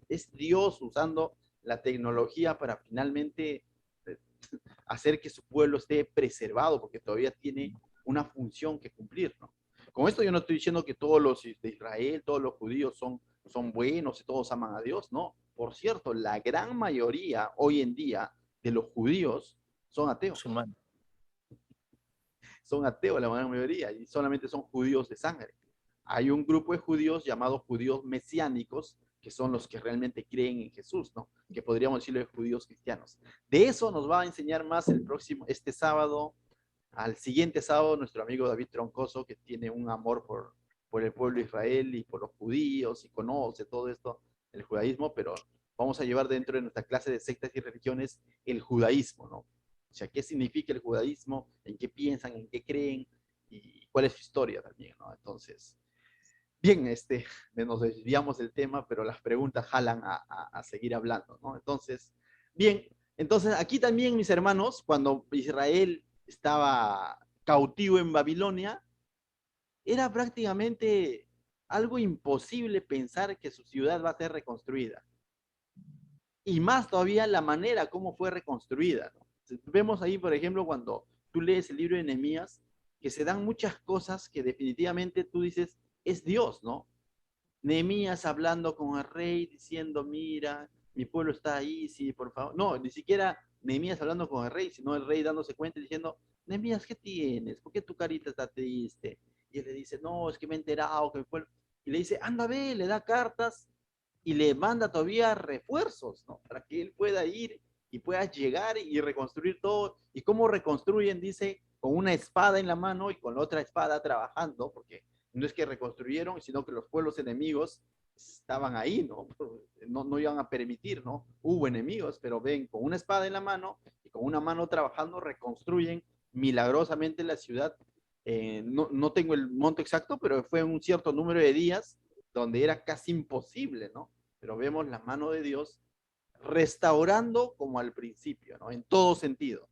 es Dios usando la tecnología para finalmente eh, hacer que su pueblo esté preservado, porque todavía tiene una función que cumplir, ¿no? Con esto yo no estoy diciendo que todos los de Israel, todos los judíos son buenos y todos aman a Dios, no. Por cierto, la gran mayoría hoy en día de los judíos son ateos. Musulmán. Son ateos la gran mayoría y solamente son judíos de sangre. Hay un grupo de judíos llamados judíos mesiánicos, que son los que realmente creen en Jesús, ¿no? Que podríamos decirlo de judíos cristianos. De eso nos va a enseñar más este sábado, al siguiente sábado, nuestro amigo David Troncoso, que tiene un amor por el pueblo de Israel y por los judíos y conoce todo esto, el judaísmo, pero vamos a llevar dentro de nuestra clase de sectas y religiones el judaísmo, ¿no? O sea, ¿qué significa el judaísmo? ¿En qué piensan? ¿En qué creen? ¿Y cuál es su historia también, ¿no? Entonces, bien, nos desviamos del tema, pero las preguntas jalan a seguir hablando, ¿no? Entonces, bien, entonces aquí también, mis hermanos, cuando Israel estaba cautivo en Babilonia, era prácticamente algo imposible pensar que su ciudad va a ser reconstruida. Y más todavía la manera como fue reconstruida, ¿no? Vemos ahí, por ejemplo, cuando tú lees el libro de Nehemías, que se dan muchas cosas que definitivamente tú dices, es Dios, ¿no? Nehemías hablando con el rey, diciendo, mira, mi pueblo está ahí, sí, por favor. No, ni siquiera Nehemías hablando con el rey, sino el rey dándose cuenta y diciendo, Nehemías, ¿qué tienes? ¿Por qué tu carita está triste? Y él le dice, no, es que me he enterado que mi pueblo... Y le dice, anda, ve, le da cartas y le manda todavía refuerzos, ¿no? Para que él pueda ir y pueda llegar y reconstruir todo. ¿Y cómo reconstruyen? Dice, con una espada en la mano y con la otra espada trabajando, porque no es que reconstruyeron, sino que los pueblos enemigos estaban ahí, ¿no? No iban a permitir, ¿no? Hubo enemigos, pero ven, con una espada en la mano y con una mano trabajando, reconstruyen milagrosamente la ciudad. No tengo el monto exacto, pero fue un cierto número de días donde era casi imposible, ¿no? Pero vemos la mano de Dios restaurando como al principio, ¿no? En todo sentido.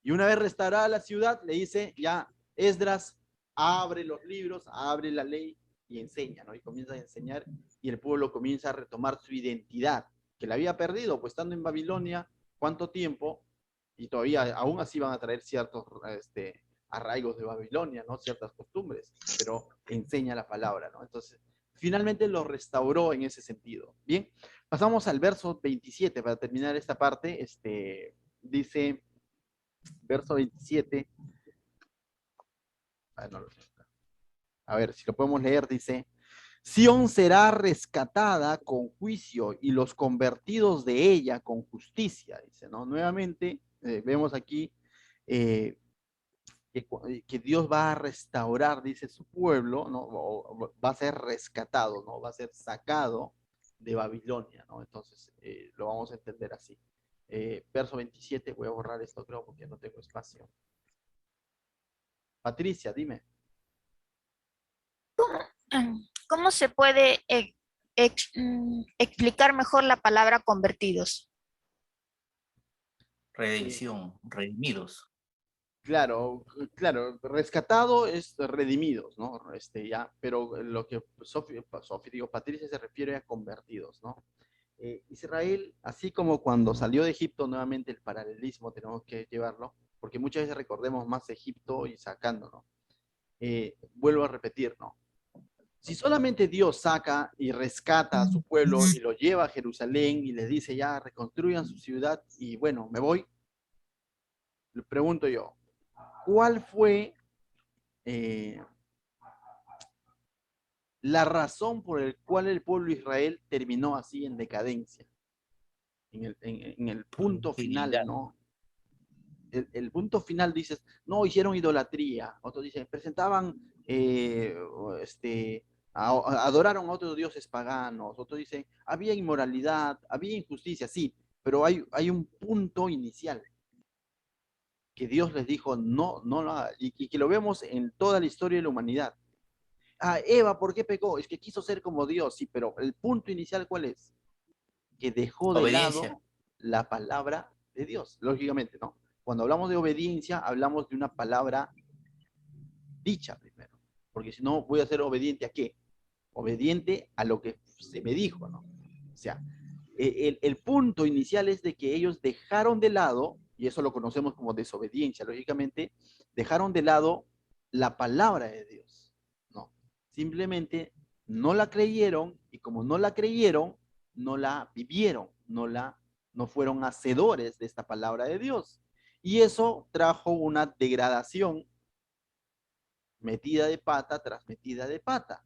Y una vez restaurada la ciudad, le dice, ya, Esdras, abre los libros, abre la ley y enseña, ¿no? Y comienza a enseñar y el pueblo comienza a retomar su identidad, que la había perdido, pues estando en Babilonia, ¿cuánto tiempo? Y todavía, aún así van a traer ciertos arraigos de Babilonia, ¿no? Ciertas costumbres, pero enseña la palabra, ¿no? Entonces, finalmente lo restauró en ese sentido. Bien, pasamos al verso 27 para terminar esta parte. Dice, verso 27. A ver, si lo podemos leer, dice, Sión será rescatada con juicio y los convertidos de ella con justicia, dice, ¿no? Nuevamente, vemos aquí eh, que Dios va a restaurar, dice su pueblo, ¿no? O va a ser rescatado, ¿no? Va a ser sacado de Babilonia, ¿no? Entonces, lo vamos a entender así. Verso 27, voy a borrar esto, creo, porque no tengo espacio. Patricia, dime. ¿Cómo se puede explicar mejor la palabra convertidos? Redención, redimidos. Claro, claro, rescatado es redimidos, ¿no? Ya, pero lo que Patricia se refiere a convertidos, ¿no? Israel, así como cuando salió de Egipto, nuevamente el paralelismo tenemos que llevarlo, porque muchas veces recordemos más Egipto y sacando, ¿no? Vuelvo a repetir, ¿no? Si solamente Dios saca y rescata a su pueblo y lo lleva a Jerusalén y les dice ya, reconstruyan su ciudad y bueno, me voy, le pregunto yo, ¿cuál fue la razón por la cual el pueblo de Israel terminó así en decadencia? En el punto final, Infidelidad. ¿no? el punto final dices, no, hicieron idolatría. Otros dicen, presentaban, adoraron a otros dioses paganos. Otros dicen, había inmoralidad, había injusticia, sí, pero hay un punto inicial que Dios les dijo, no, no lo haga, y que lo vemos en toda la historia de la humanidad. Ah, Eva, ¿por qué pecó? Es que quiso ser como Dios, sí, pero el punto inicial, ¿cuál es? Que dejó de Obediencia. lado la palabra de Dios, lógicamente, ¿no? Cuando hablamos de obediencia, hablamos de una palabra dicha primero, porque si no, voy a ser obediente a qué? Obediente a lo que se me dijo, ¿no? O sea, el punto inicial es de que ellos dejaron de lado, y eso lo conocemos como desobediencia, lógicamente, dejaron de lado la palabra de Dios, ¿no? Simplemente no la creyeron, y como no la creyeron, no la vivieron, no fueron hacedores de esta palabra de Dios. Y eso trajo una degradación metida de pata tras metida de pata.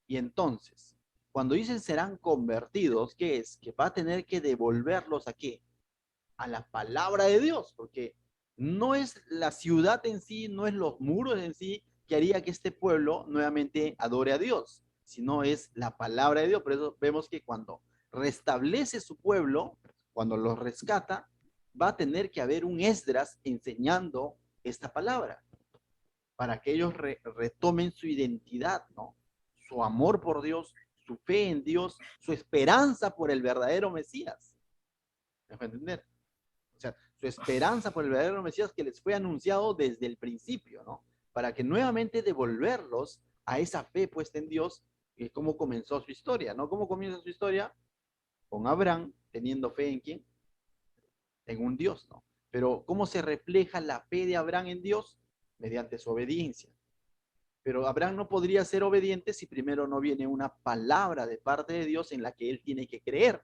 Y entonces, cuando dicen serán convertidos, ¿qué es? Que va a tener que devolverlos a qué? A la palabra de Dios, porque no es la ciudad en sí, no es los muros en sí que haría que este pueblo nuevamente adore a Dios, sino es la palabra de Dios. Por eso vemos que cuando restablece su pueblo, cuando los rescata, va a tener que haber un Esdras enseñando esta palabra para que ellos retomen su identidad, ¿no? Su amor por Dios, su fe en Dios, su esperanza por el verdadero Mesías. ¿Me dejo entender? O sea, su esperanza por el verdadero Mesías que les fue anunciado desde el principio, ¿no? Para que nuevamente devolverlos a esa fe puesta en Dios, que es como comenzó su historia, ¿no? ¿Cómo comienza su historia? Con Abraham teniendo fe en quién? En un Dios, ¿no? Pero ¿cómo se refleja la fe de Abraham en Dios? Mediante su obediencia. Pero Abraham no podría ser obediente si primero no viene una palabra de parte de Dios en la que él tiene que creer.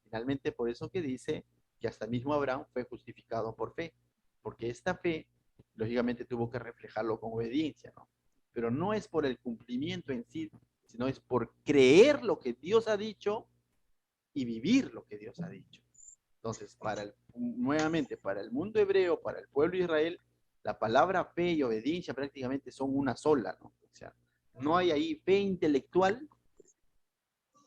Finalmente, por eso que dice que hasta mismo Abraham fue justificado por fe, porque esta fe, lógicamente, tuvo que reflejarlo con obediencia, ¿no? Pero no es por el cumplimiento en sí, sino es por creer lo que Dios ha dicho y vivir lo que Dios ha dicho. Entonces, nuevamente, para el mundo hebreo, para el pueblo de Israel, la palabra fe y obediencia prácticamente son una sola, ¿no? O sea, no hay ahí fe intelectual,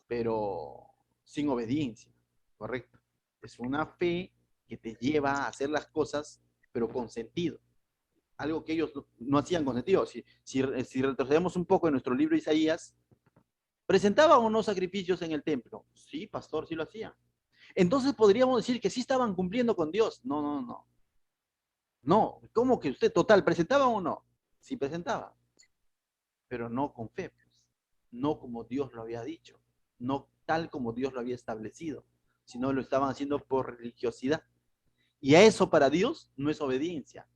pero sin obediencia, ¿correcto? Es una fe que te lleva a hacer las cosas, pero con sentido. Algo que ellos no hacían con sentido. Si retrocedemos un poco en nuestro libro de Isaías, ¿presentaban o no sacrificios en el templo? Sí, pastor, sí lo hacía. Entonces podríamos decir que sí estaban cumpliendo con Dios. No, no, no. No, ¿cómo que usted total presentaba o no? Sí presentaba, pero no con fe, pues. No como Dios lo había dicho, no tal como Dios lo había establecido, sino lo estaban haciendo por religiosidad. Y a eso para Dios no es obediencia.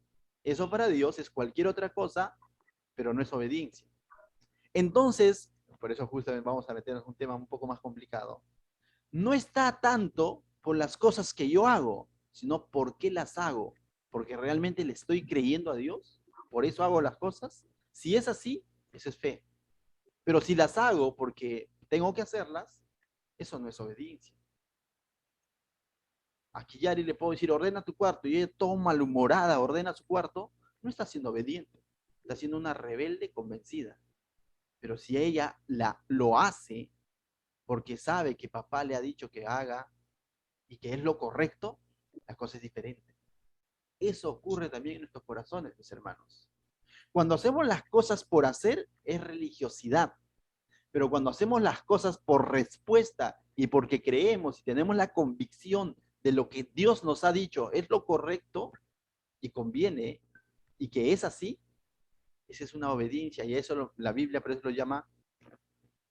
Eso para Dios es cualquier otra cosa, pero no es obediencia. Entonces, por eso justamente vamos a meternos en un tema un poco más complicado. No está tanto por las cosas que yo hago, sino por qué las hago. Porque realmente le estoy creyendo a Dios, por eso hago las cosas. Si es así, eso es fe. Pero si las hago porque tengo que hacerlas, eso no es obediencia. Aquí Yari le puedo decir, ordena tu cuarto, y ella todo malhumorada ordena su cuarto, no está siendo obediente, está siendo una rebelde convencida. Pero si ella lo hace porque sabe que papá le ha dicho que haga y que es lo correcto, la cosa es diferente. Eso ocurre también en nuestros corazones, mis hermanos. Cuando hacemos las cosas por hacer, es religiosidad. Pero cuando hacemos las cosas por respuesta y porque creemos y tenemos la convicción de lo que Dios nos ha dicho es lo correcto y conviene y que es así, esa es una obediencia y eso la Biblia por eso lo llama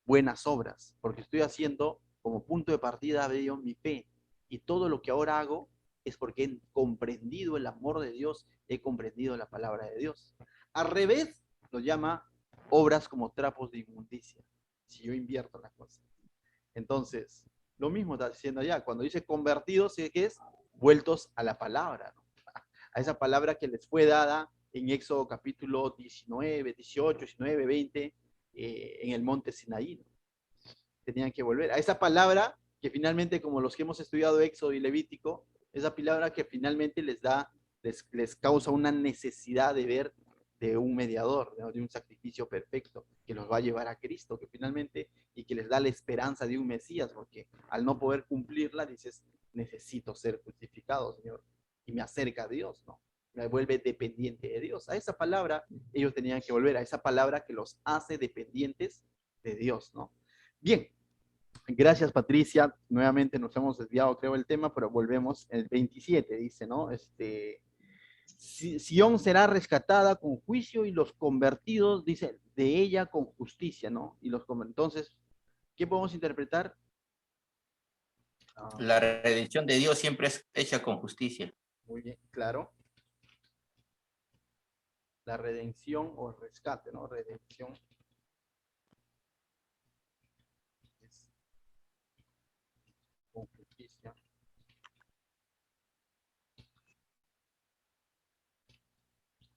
buenas obras, porque estoy haciendo como punto de partida veo mi fe y todo lo que ahora hago es porque he comprendido el amor de Dios, he comprendido la palabra de Dios. Al revés, lo llama obras como trapos de inmundicia, si yo invierto las cosas. Entonces, lo mismo está diciendo allá, cuando dice convertidos, ¿qué es? Vueltos a la palabra, ¿no? A esa palabra que les fue dada en Éxodo capítulo 19, 18, 19, 20, en el monte Sinaí, ¿no? Tenían que volver a esa palabra que finalmente, como los que hemos estudiado Éxodo y Levítico, esa palabra que finalmente les da les causa una necesidad de ver de un mediador, ¿no? De un sacrificio perfecto que los va a llevar a Cristo, que finalmente, y que les da la esperanza de un Mesías, porque al no poder cumplirla, dices, necesito ser justificado, Señor, y me acerca a Dios, ¿no? Me vuelve dependiente de Dios. A esa palabra ellos tenían que volver, a esa palabra que los hace dependientes de Dios, ¿no? Bien, gracias Patricia, nuevamente nos hemos desviado creo el tema, pero volvemos, el 27 dice, ¿no? Sión será rescatada con juicio y los convertidos, dice, de ella con justicia, ¿no? Entonces, ¿qué podemos interpretar? La redención de Dios siempre es hecha con justicia. Muy bien, claro. La redención o rescate, ¿no? Redención es con justicia.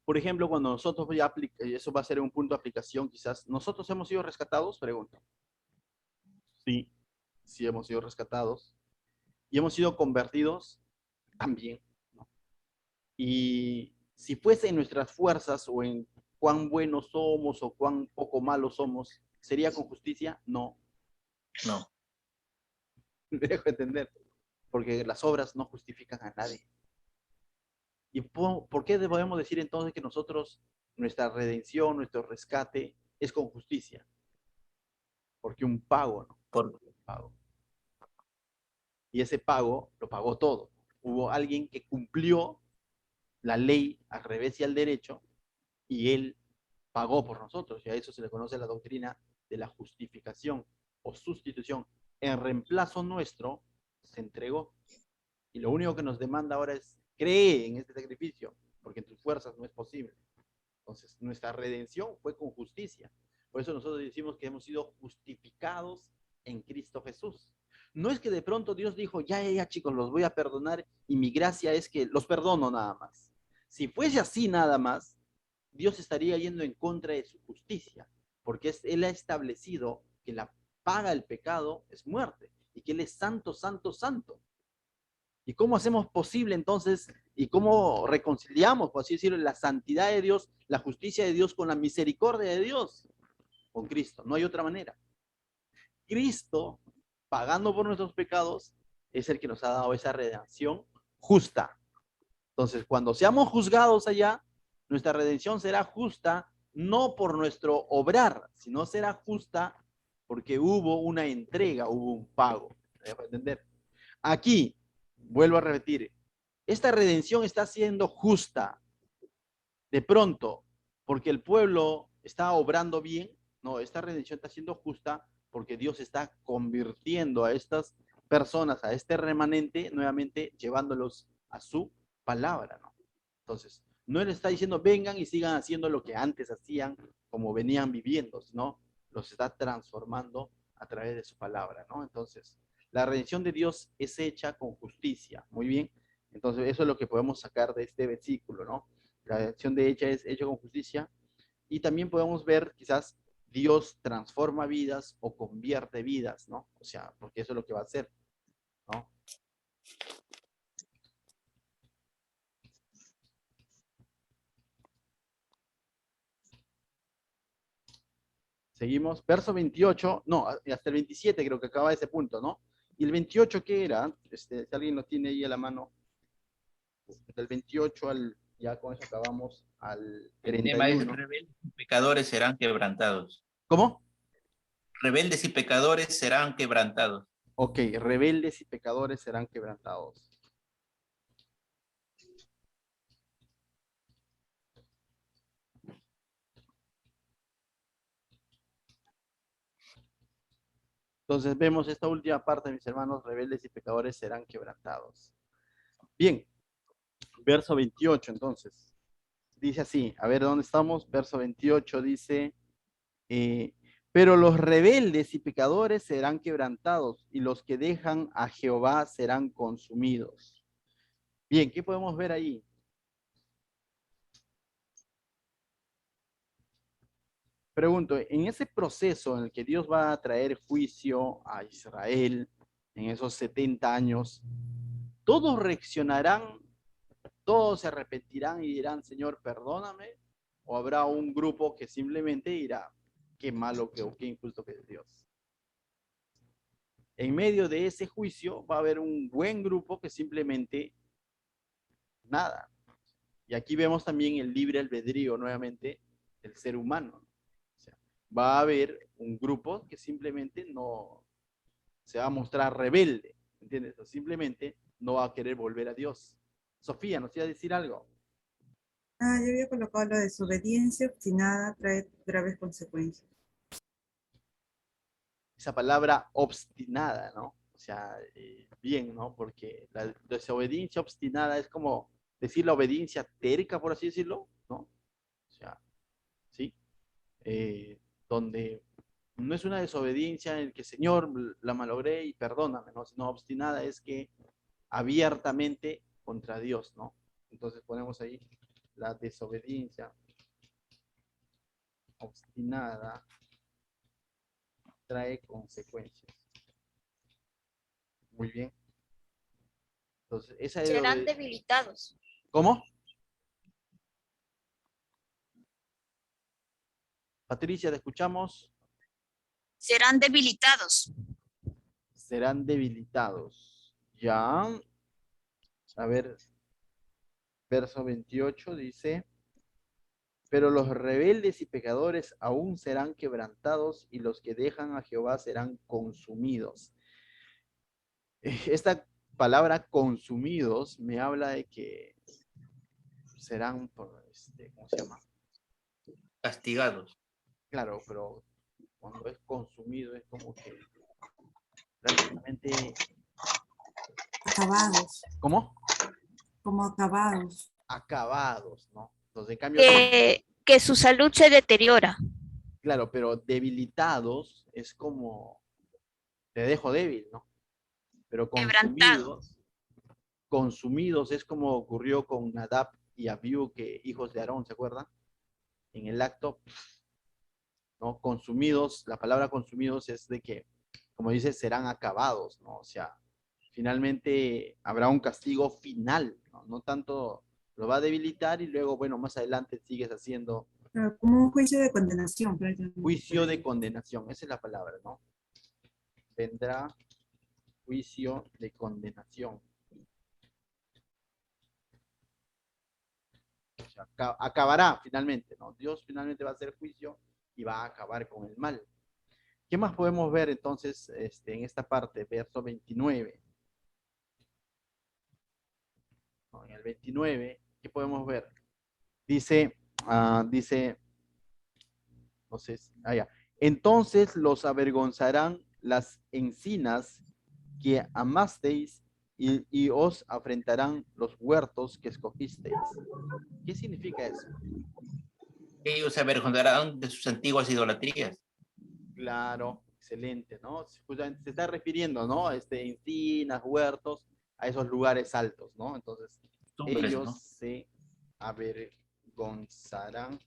Por ejemplo, cuando nosotros ya eso va a ser un punto de aplicación, quizás, ¿nosotros hemos sido rescatados? Pregunta. Sí, sí hemos sido rescatados. ¿Y hemos sido convertidos? También, ¿no? Y si fuese en nuestras fuerzas o en cuán buenos somos o cuán poco malos somos, ¿sería con justicia? No. No. Me dejo entender. Porque las obras no justifican a nadie. ¿Y por qué podemos decir entonces que nosotros, nuestra redención, nuestro rescate, es con justicia? Porque un pago, ¿no? Un pago. Y ese pago lo pagó todo. Hubo alguien que cumplió la ley al revés y al derecho, y él pagó por nosotros. Y a eso se le conoce la doctrina de la justificación o sustitución. En reemplazo nuestro, se entregó. Y lo único que nos demanda ahora es, cree en este sacrificio, porque en tus fuerzas no es posible. Entonces, nuestra redención fue con justicia. Por eso nosotros decimos que hemos sido justificados en Cristo Jesús. No es que de pronto Dios dijo, ya, chicos, los voy a perdonar y mi gracia es que los perdono nada más. Si fuese así nada más, Dios estaría yendo en contra de su justicia, porque Él ha establecido que la paga del pecado es muerte y que Él es santo, santo, santo. ¿Y cómo hacemos posible entonces, y cómo reconciliamos, por así decirlo, la santidad de Dios, la justicia de Dios con la misericordia de Dios? Con Cristo, no hay otra manera. Cristo, pagando por nuestros pecados, es el que nos ha dado esa redención justa. Entonces, cuando seamos juzgados allá, nuestra redención será justa, no por nuestro obrar, sino será justa porque hubo una entrega, hubo un pago. ¿Me dejo entender? Aquí, vuelvo a repetir, esta redención está siendo justa de pronto porque el pueblo está obrando bien. No, esta redención está siendo justa porque Dios está convirtiendo a estas personas, a este remanente, nuevamente llevándolos a su palabra, ¿no? Entonces, no le está diciendo vengan y sigan haciendo lo que antes hacían, como venían viviendo, sino los está transformando a través de su palabra, ¿no? Entonces, la redención de Dios es hecha con justicia. Muy bien. Entonces, eso es lo que podemos sacar de este versículo, ¿no? La redención de hecha es hecha con justicia. Y también podemos ver, quizás, Dios transforma vidas o convierte vidas, ¿no? O sea, porque eso es lo que va a hacer, ¿no? Seguimos, verso 28, no, hasta el 27 creo que acaba ese punto, ¿no? Y el 28, ¿qué era? Si alguien lo tiene ahí a la mano, del 28 al, ya con eso acabamos, al El tema es 31. rebeldes y pecadores serán quebrantados. ¿Cómo? Rebeldes y pecadores serán quebrantados. Ok, rebeldes y pecadores serán quebrantados. Entonces vemos esta última parte, mis hermanos, rebeldes y pecadores serán quebrantados. Bien, verso 28 entonces. Dice así, a ver dónde estamos. Verso 28 dice, pero los rebeldes y pecadores serán quebrantados y los que dejan a Jehová serán consumidos. Bien, ¿qué podemos ver ahí? Pregunto, en ese proceso en el que Dios va a traer juicio a Israel en esos 70 años, ¿todos reaccionarán todos se arrepentirán y dirán, Señor, perdóname, o habrá un grupo que simplemente dirá, qué malo que o qué injusto que es Dios. En medio de ese juicio va a haber un buen grupo que simplemente nada. Y aquí vemos también el libre albedrío nuevamente del ser humano. O sea, va a haber un grupo que simplemente no se va a mostrar rebelde, ¿entiendes? O simplemente no va a querer volver a Dios. Sofía, ¿nos iba a decir algo? Ah, yo había colocado la desobediencia obstinada trae graves consecuencias. Esa palabra obstinada, ¿no? O sea, bien, ¿no? Porque la desobediencia obstinada es como decir la obediencia terca, por así decirlo, ¿no? O sea, ¿sí? Donde no es una desobediencia en que, Señor, la malogré y perdóname, ¿no? Sino obstinada es que abiertamente contra Dios, ¿no? Entonces ponemos ahí la desobediencia obstinada trae consecuencias. Muy bien. Entonces, esa es Serán debilitados. ¿Cómo? Patricia, ¿te escuchamos? Serán debilitados. Serán debilitados. Ya. A ver, verso 28 dice, pero los rebeldes y pecadores aún serán quebrantados y los que dejan a Jehová serán consumidos. Esta palabra consumidos me habla de que serán, ¿cómo se llama? Castigados. Claro, pero cuando es consumido es como que prácticamente, Acabados, ¿cómo? como acabados. Acabados, ¿no? Entonces, en cambio, Que su salud se deteriora. claro, pero debilitados es como, te dejo débil, ¿no? Pero Quebrantado. consumidos es como ocurrió con Nadab y Abiú, que hijos de Aarón, ¿se acuerdan? En el acto, ¿no? Consumidos, la palabra consumidos es de que, como dice, serán acabados, ¿no? O sea, finalmente habrá un castigo final, ¿no? No tanto lo va a debilitar y luego, bueno, más adelante sigues haciendo Pero como un juicio de condenación. Prácticamente. juicio de condenación, esa es la palabra, ¿no? Vendrá juicio de condenación. O sea, acabará finalmente, ¿no? Dios finalmente va a hacer juicio y va a acabar con el mal. ¿Qué más podemos ver entonces en esta parte, verso 29? ¿No? En el 29, ¿qué podemos ver? Dice, dice, no sé, ya. Entonces los avergonzarán las encinas que amasteis y os afrentarán los huertos que escogisteis. ¿Qué significa eso? Ellos se avergonzarán de sus antiguas idolatrías. Claro, excelente, ¿no? Justamente se está refiriendo, ¿no? Encinas, huertos, a esos lugares altos, ¿no? Entonces, Cumbres, ellos ¿no? se avergonzarán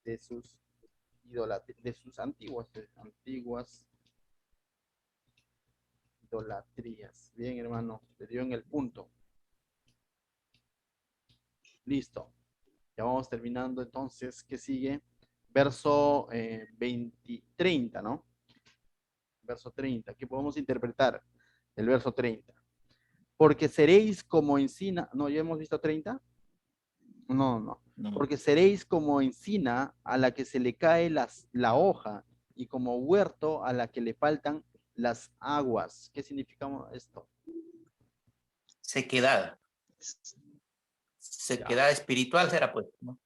de sus de sus antiguas idolatrías. Bien, hermano, te dio en el punto. Listo. Ya vamos terminando entonces. ¿Qué sigue? Verso 30, ¿no? Verso 30. ¿Qué podemos interpretar del verso 30? Porque seréis como encina. No, ¿ya hemos visto 30? No, no. No. Porque seréis como encina a la que se le cae la hoja y como huerto a la que le faltan las aguas. ¿Qué significa esto? Sequedad. Sequedad espiritual será, pues, ¿no?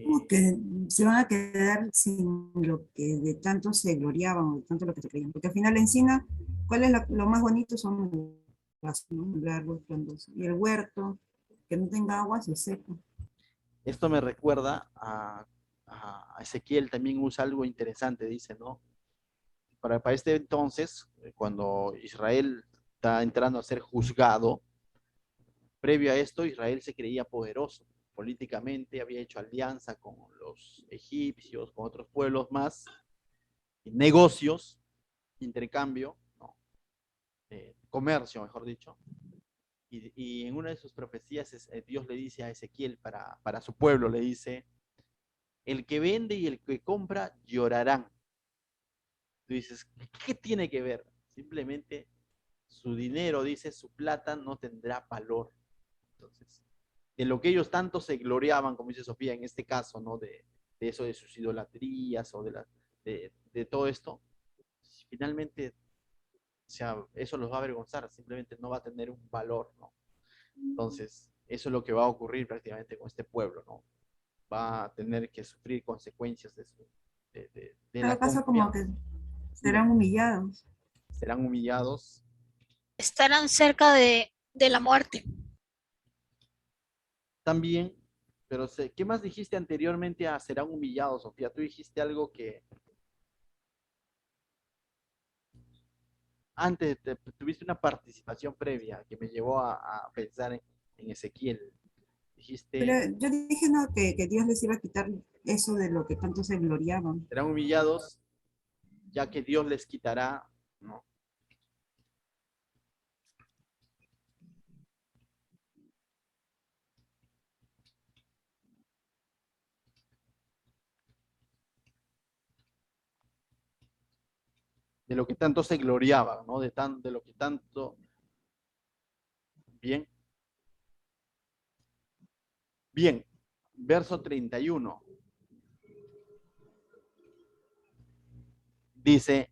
Como que se van a quedar sin lo que de tanto se gloriaban, o de tanto lo que se creían. Porque al final la encina, ¿cuál es lo más bonito? Son las, ¿no? El árbol frondoso. Y el huerto, que no tenga agua, se seca. Esto me recuerda a Ezequiel, también usa algo interesante, dice, ¿no? Para este entonces, cuando Israel está entrando a ser juzgado, previo a esto Israel se creía poderoso políticamente, había hecho alianza con los egipcios, con otros pueblos más, negocios, intercambio, ¿no? Comercio, mejor dicho. y en una de sus profecías Dios le dice a Ezequiel para su pueblo, le dice, el que vende y el que compra llorarán. Tú dices, ¿qué tiene que ver? Simplemente su dinero, dice, su plata no tendrá valor. Entonces, de lo que ellos tanto se gloriaban, como dice Sofía, en este caso, ¿no? De eso de sus idolatrías o de todo esto, finalmente, o sea, eso los va a avergonzar, simplemente no va a tener un valor, ¿no? Entonces, eso es lo que va a ocurrir prácticamente con este pueblo, ¿no? Va a tener que sufrir consecuencias de la Cada caso como confianza. que serán humillados. Serán humillados. Estarán cerca de la muerte. También, pero ¿qué más dijiste anteriormente a serán humillados, Sofía? Tú dijiste algo que antes tuviste una participación previa que me llevó a pensar en Ezequiel. Pero Dijiste, yo dije no, que Dios les iba a quitar eso de lo que tanto se gloriaban. serán humillados ya que Dios les quitará, ¿no? De lo que tanto se gloriaban, ¿no? De lo que tanto, bien, bien, verso 31. Dice,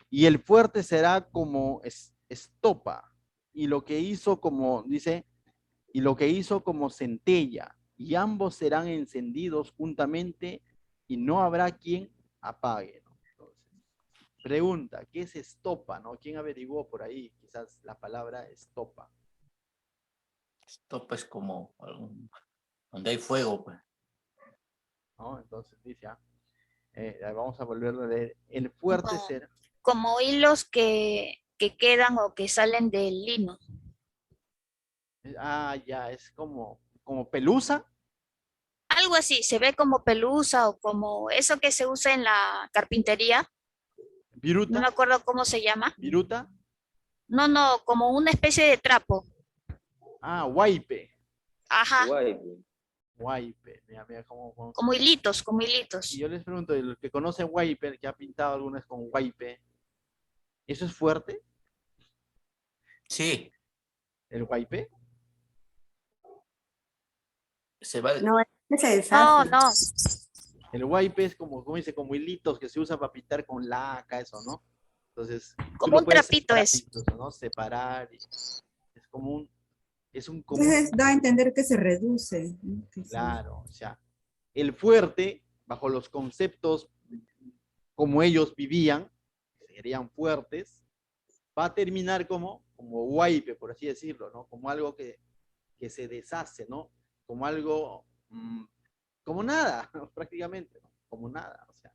y el fuerte será como estopa, y lo que hizo como, dice, y lo que hizo como centella, y ambos serán encendidos juntamente, y no habrá quien apague, ¿no? Entonces, pregunta, ¿qué es estopa, no? ¿Quién averiguó por ahí? Quizás la palabra estopa, Esto pues como donde hay fuego, pues. ¿no? Entonces dice, vamos a volver a leer, el fuerte Como, será, como hilos que quedan o que salen del lino. ya, es como pelusa, Algo así, se ve como pelusa o como eso que se usa en la carpintería. No me viruta, acuerdo cómo se llama. viruta, No, no, como una especie de trapo. guaype. Ajá, Guay, pues. Guaype, mira cómo como se... hilitos, como Y hilitos. yo les pregunto, el que conoce Guaype, el que ha pintado algunas con Guaype, ¿eso es fuerte? Sí, ¿El Guaype? se va. No, es que se No, deshace. no, El Guaype es como dice, como hilitos que se usa para pintar con laca, eso, ¿no? Entonces, tú como lo un puedes trapito separar es. incluso, ¿no? Separar, es como Entonces da a entender que se reduce, ¿no? claro, o sea, el fuerte, bajo los conceptos como ellos vivían, serían fuertes, va a terminar como Guaype, por así decirlo, ¿no? Como algo que se deshace, ¿no? Como algo, como nada, prácticamente, ¿no? Como nada, o sea.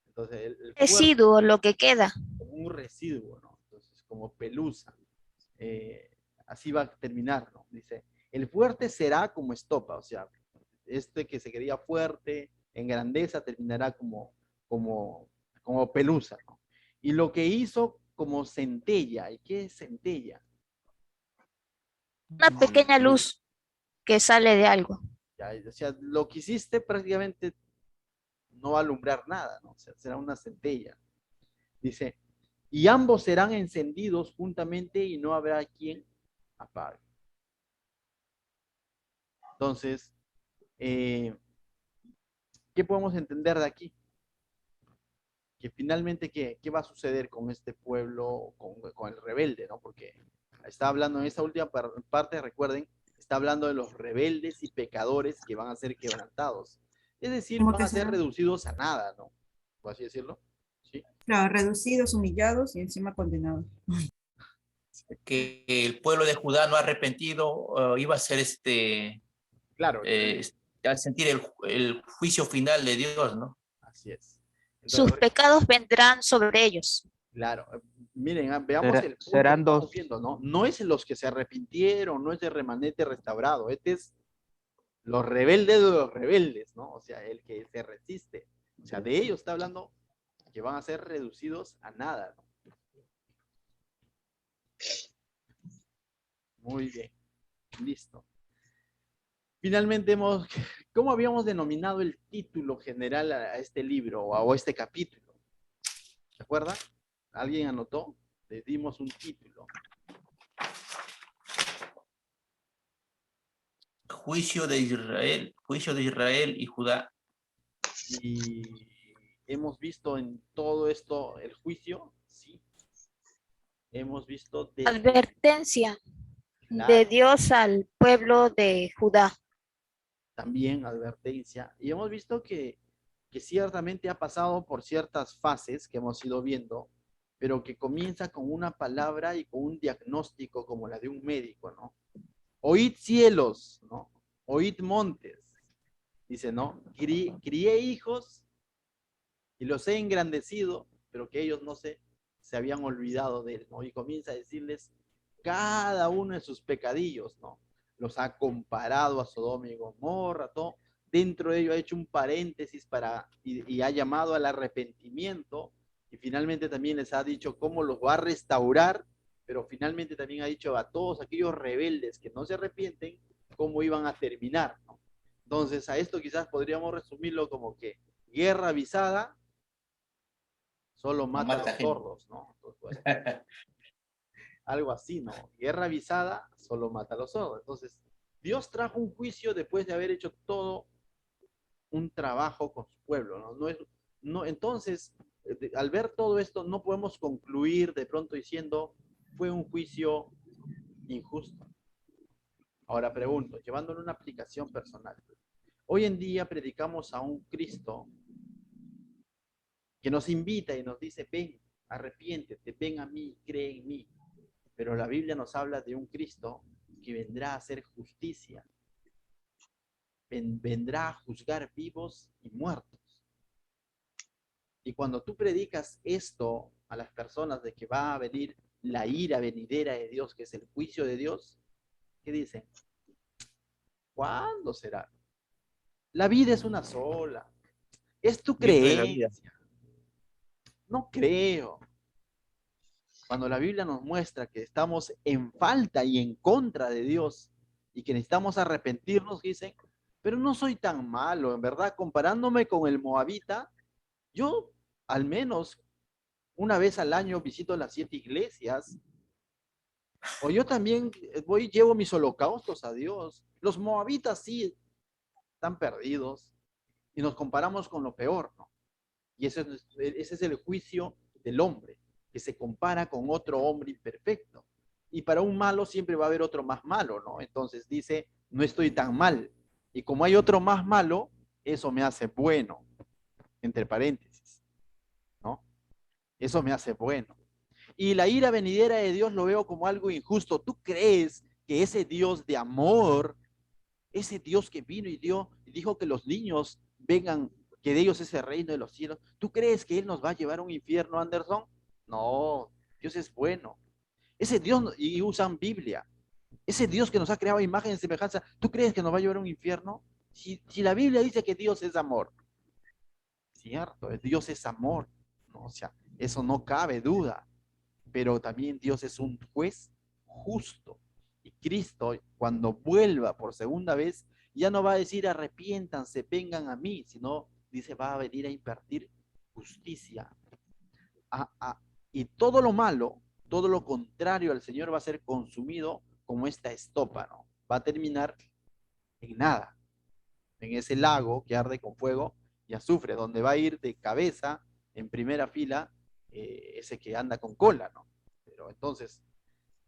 Entonces, el fuerte Residuo, lo que queda. como un residuo, ¿no? Entonces, como pelusa. Eh, así va a terminar, ¿no? Dice, el fuerte será como estopa, o sea, este que se creía fuerte en grandeza terminará como, como pelusa, ¿no? Y lo que hizo como centella, ¿y qué es centella? Una pequeña luz que sale de algo. Ya, o sea, lo que hiciste prácticamente no va a alumbrar nada, ¿no? O sea, será una centella. Dice, y ambos serán encendidos juntamente y no habrá quien apague. Entonces, ¿qué podemos entender de aquí? Que finalmente, ¿qué va a suceder con este pueblo, con el rebelde, ¿no? Porque está hablando en esta última parte, recuerden, está hablando de los rebeldes y pecadores que van a ser quebrantados. Es decir, Como van que a ser serán, reducidos a nada, ¿no? Por así decirlo. ¿Sí? claro, reducidos, humillados y encima condenados. Que el pueblo de Judá no arrepentido iba a ser Claro, al sentir el juicio final de Dios, ¿no? así es. Sus Entonces, pecados vendrán sobre ellos. claro, miren, veamos el punto que Serán estamos dos. viendo, ¿no? No es los que se arrepintieron, no es el remanente restaurado, este es los rebeldes de los rebeldes, ¿no? O sea, el que se resiste. O sea, de ellos está hablando que van a ser reducidos a nada, ¿no? Muy bien. Listo. Finalmente ¿cómo habíamos denominado el título general a este libro o a este capítulo? ¿Se acuerdan? ¿Alguien anotó? Le dimos un título. Juicio de Israel y Judá. Y hemos visto en todo esto el juicio, sí. Hemos visto Advertencia de claro, Dios al pueblo de Judá. también advertencia. Y hemos visto que ciertamente ha pasado por ciertas fases que hemos ido viendo, pero que comienza con una palabra y con un diagnóstico como la de un médico, ¿no? Oíd cielos, ¿no? Oíd montes. Dice, ¿no? Crié hijos y los he engrandecido, pero que ellos no se habían olvidado de él, ¿no? Y comienza a decirles cada uno de sus pecadillos, ¿no? Los ha comparado a Sodoma y Gomorra, todo. Dentro de ello ha hecho un paréntesis y ha llamado al arrepentimiento, y finalmente también les ha dicho cómo los va a restaurar, pero finalmente también ha dicho a todos aquellos rebeldes que no se arrepienten, cómo iban a terminar, ¿no? Entonces, a esto quizás podríamos resumirlo como que guerra avisada solo mata a los gente. sordos, ¿no? Entonces, pues, algo así, ¿no? Guerra avisada solo mata a los sordos. Entonces, Dios trajo un juicio después de haber hecho todo un trabajo con su pueblo, ¿no? Entonces, al ver todo esto, no podemos concluir de pronto diciendo fue un juicio injusto. Ahora pregunto, llevándolo a una aplicación personal. Hoy en día predicamos a un Cristo que nos invita y nos dice, ven, arrepiéntete, ven a mí, cree en mí. Pero la Biblia nos habla de un Cristo que vendrá a hacer justicia, vendrá a juzgar vivos y muertos. Y cuando tú predicas esto a las personas de que va a venir la ira venidera de Dios, que es el juicio de Dios, ¿qué dicen? ¿Cuándo será? La vida es una sola. Es tu creencia. No creo. Cuando la Biblia nos muestra que estamos en falta y en contra de Dios y que necesitamos arrepentirnos, dicen, pero no soy tan malo, en verdad, comparándome con el moabita, yo al menos una vez al año visito las 7 iglesias, o yo también llevo mis holocaustos a Dios. Los moabitas sí están perdidos y nos comparamos con lo peor, ¿no? Y ese es el juicio del hombre, que se compara con otro hombre imperfecto. Y para un malo siempre va a haber otro más malo, ¿no? Entonces dice, no estoy tan mal. Y como hay otro más malo, eso me hace bueno, entre paréntesis, ¿no? Eso me hace bueno. Y la ira venidera de Dios lo veo como algo injusto. ¿Tú crees que ese Dios de amor, ese Dios que vino y dijo que los niños vengan, que de ellos es el reino de los cielos, ¿tú crees que Él nos va a llevar a un infierno, Anderson? No, Dios es bueno. Ese Dios, y usan Biblia, ese Dios que nos ha creado a imagen y semejanza, ¿tú crees que nos va a llevar a un infierno? Si la Biblia dice que Dios es amor, cierto, Dios es amor, ¿no? O sea, eso no cabe duda, pero también Dios es un juez justo. Y Cristo, cuando vuelva por segunda vez, ya no va a decir arrepiéntanse, vengan a mí, sino dice va a venir a impartir justicia. Y todo lo malo, todo lo contrario al Señor va a ser consumido como esta estopa, ¿no? Va a terminar en nada, en ese lago que arde con fuego y azufre, donde va a ir de cabeza en primera fila ese que anda con cola, ¿no? Pero entonces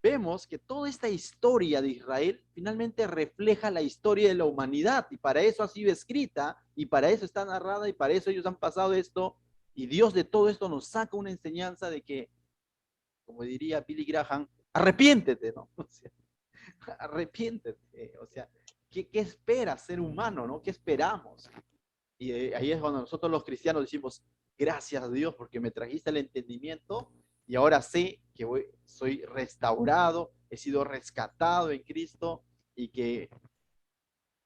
vemos que toda esta historia de Israel finalmente refleja la historia de la humanidad y para eso ha sido escrita y para eso está narrada y para eso ellos han pasado esto y Dios de todo esto nos saca una enseñanza de que, como diría Billy Graham, arrepiéntete, ¿no? O sea, arrepiéntete, o sea, ¿qué espera ser humano, no? ¿Qué esperamos? Y ahí es cuando nosotros los cristianos decimos, gracias a Dios porque me trajiste el entendimiento y ahora sé que soy restaurado, he sido rescatado en Cristo y que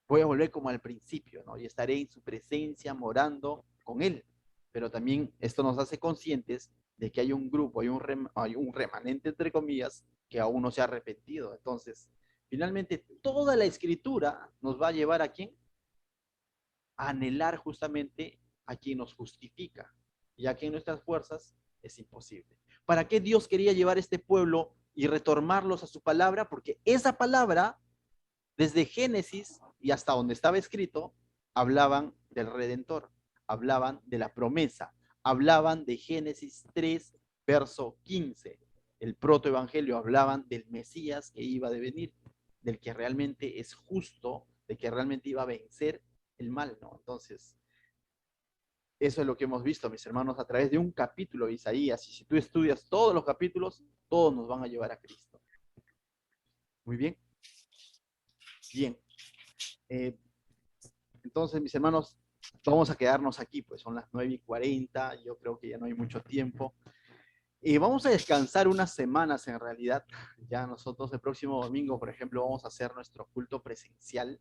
voy a volver como al principio, ¿no? Y estaré en su presencia morando con Él. Pero también esto nos hace conscientes de que hay un grupo, hay un remanente, entre comillas, que aún no se ha arrepentido. Entonces, Finalmente, toda la escritura nos va a llevar ¿a quién? A anhelar justamente a quien nos justifica, ya que en nuestras fuerzas es imposible. ¿Para qué Dios quería llevar a este pueblo y retornarlos a su palabra? Porque esa palabra, desde Génesis y hasta donde estaba escrito, hablaban del Redentor, hablaban de la promesa, hablaban de Génesis 3, verso 15. El protoevangelio hablaban del Mesías que iba a venir, del que realmente es justo, de que realmente iba a vencer el mal, ¿no? Entonces, eso es lo que hemos visto, mis hermanos, a través de un capítulo de Isaías. Y si tú estudias todos los capítulos, todos nos van a llevar a Cristo. Muy bien. Bien. Entonces, mis hermanos, vamos a quedarnos aquí, pues son las 9:40, yo creo que ya no hay mucho tiempo. Vamos a descansar unas semanas en realidad. Ya nosotros el próximo domingo, por ejemplo, vamos a hacer nuestro culto presencial.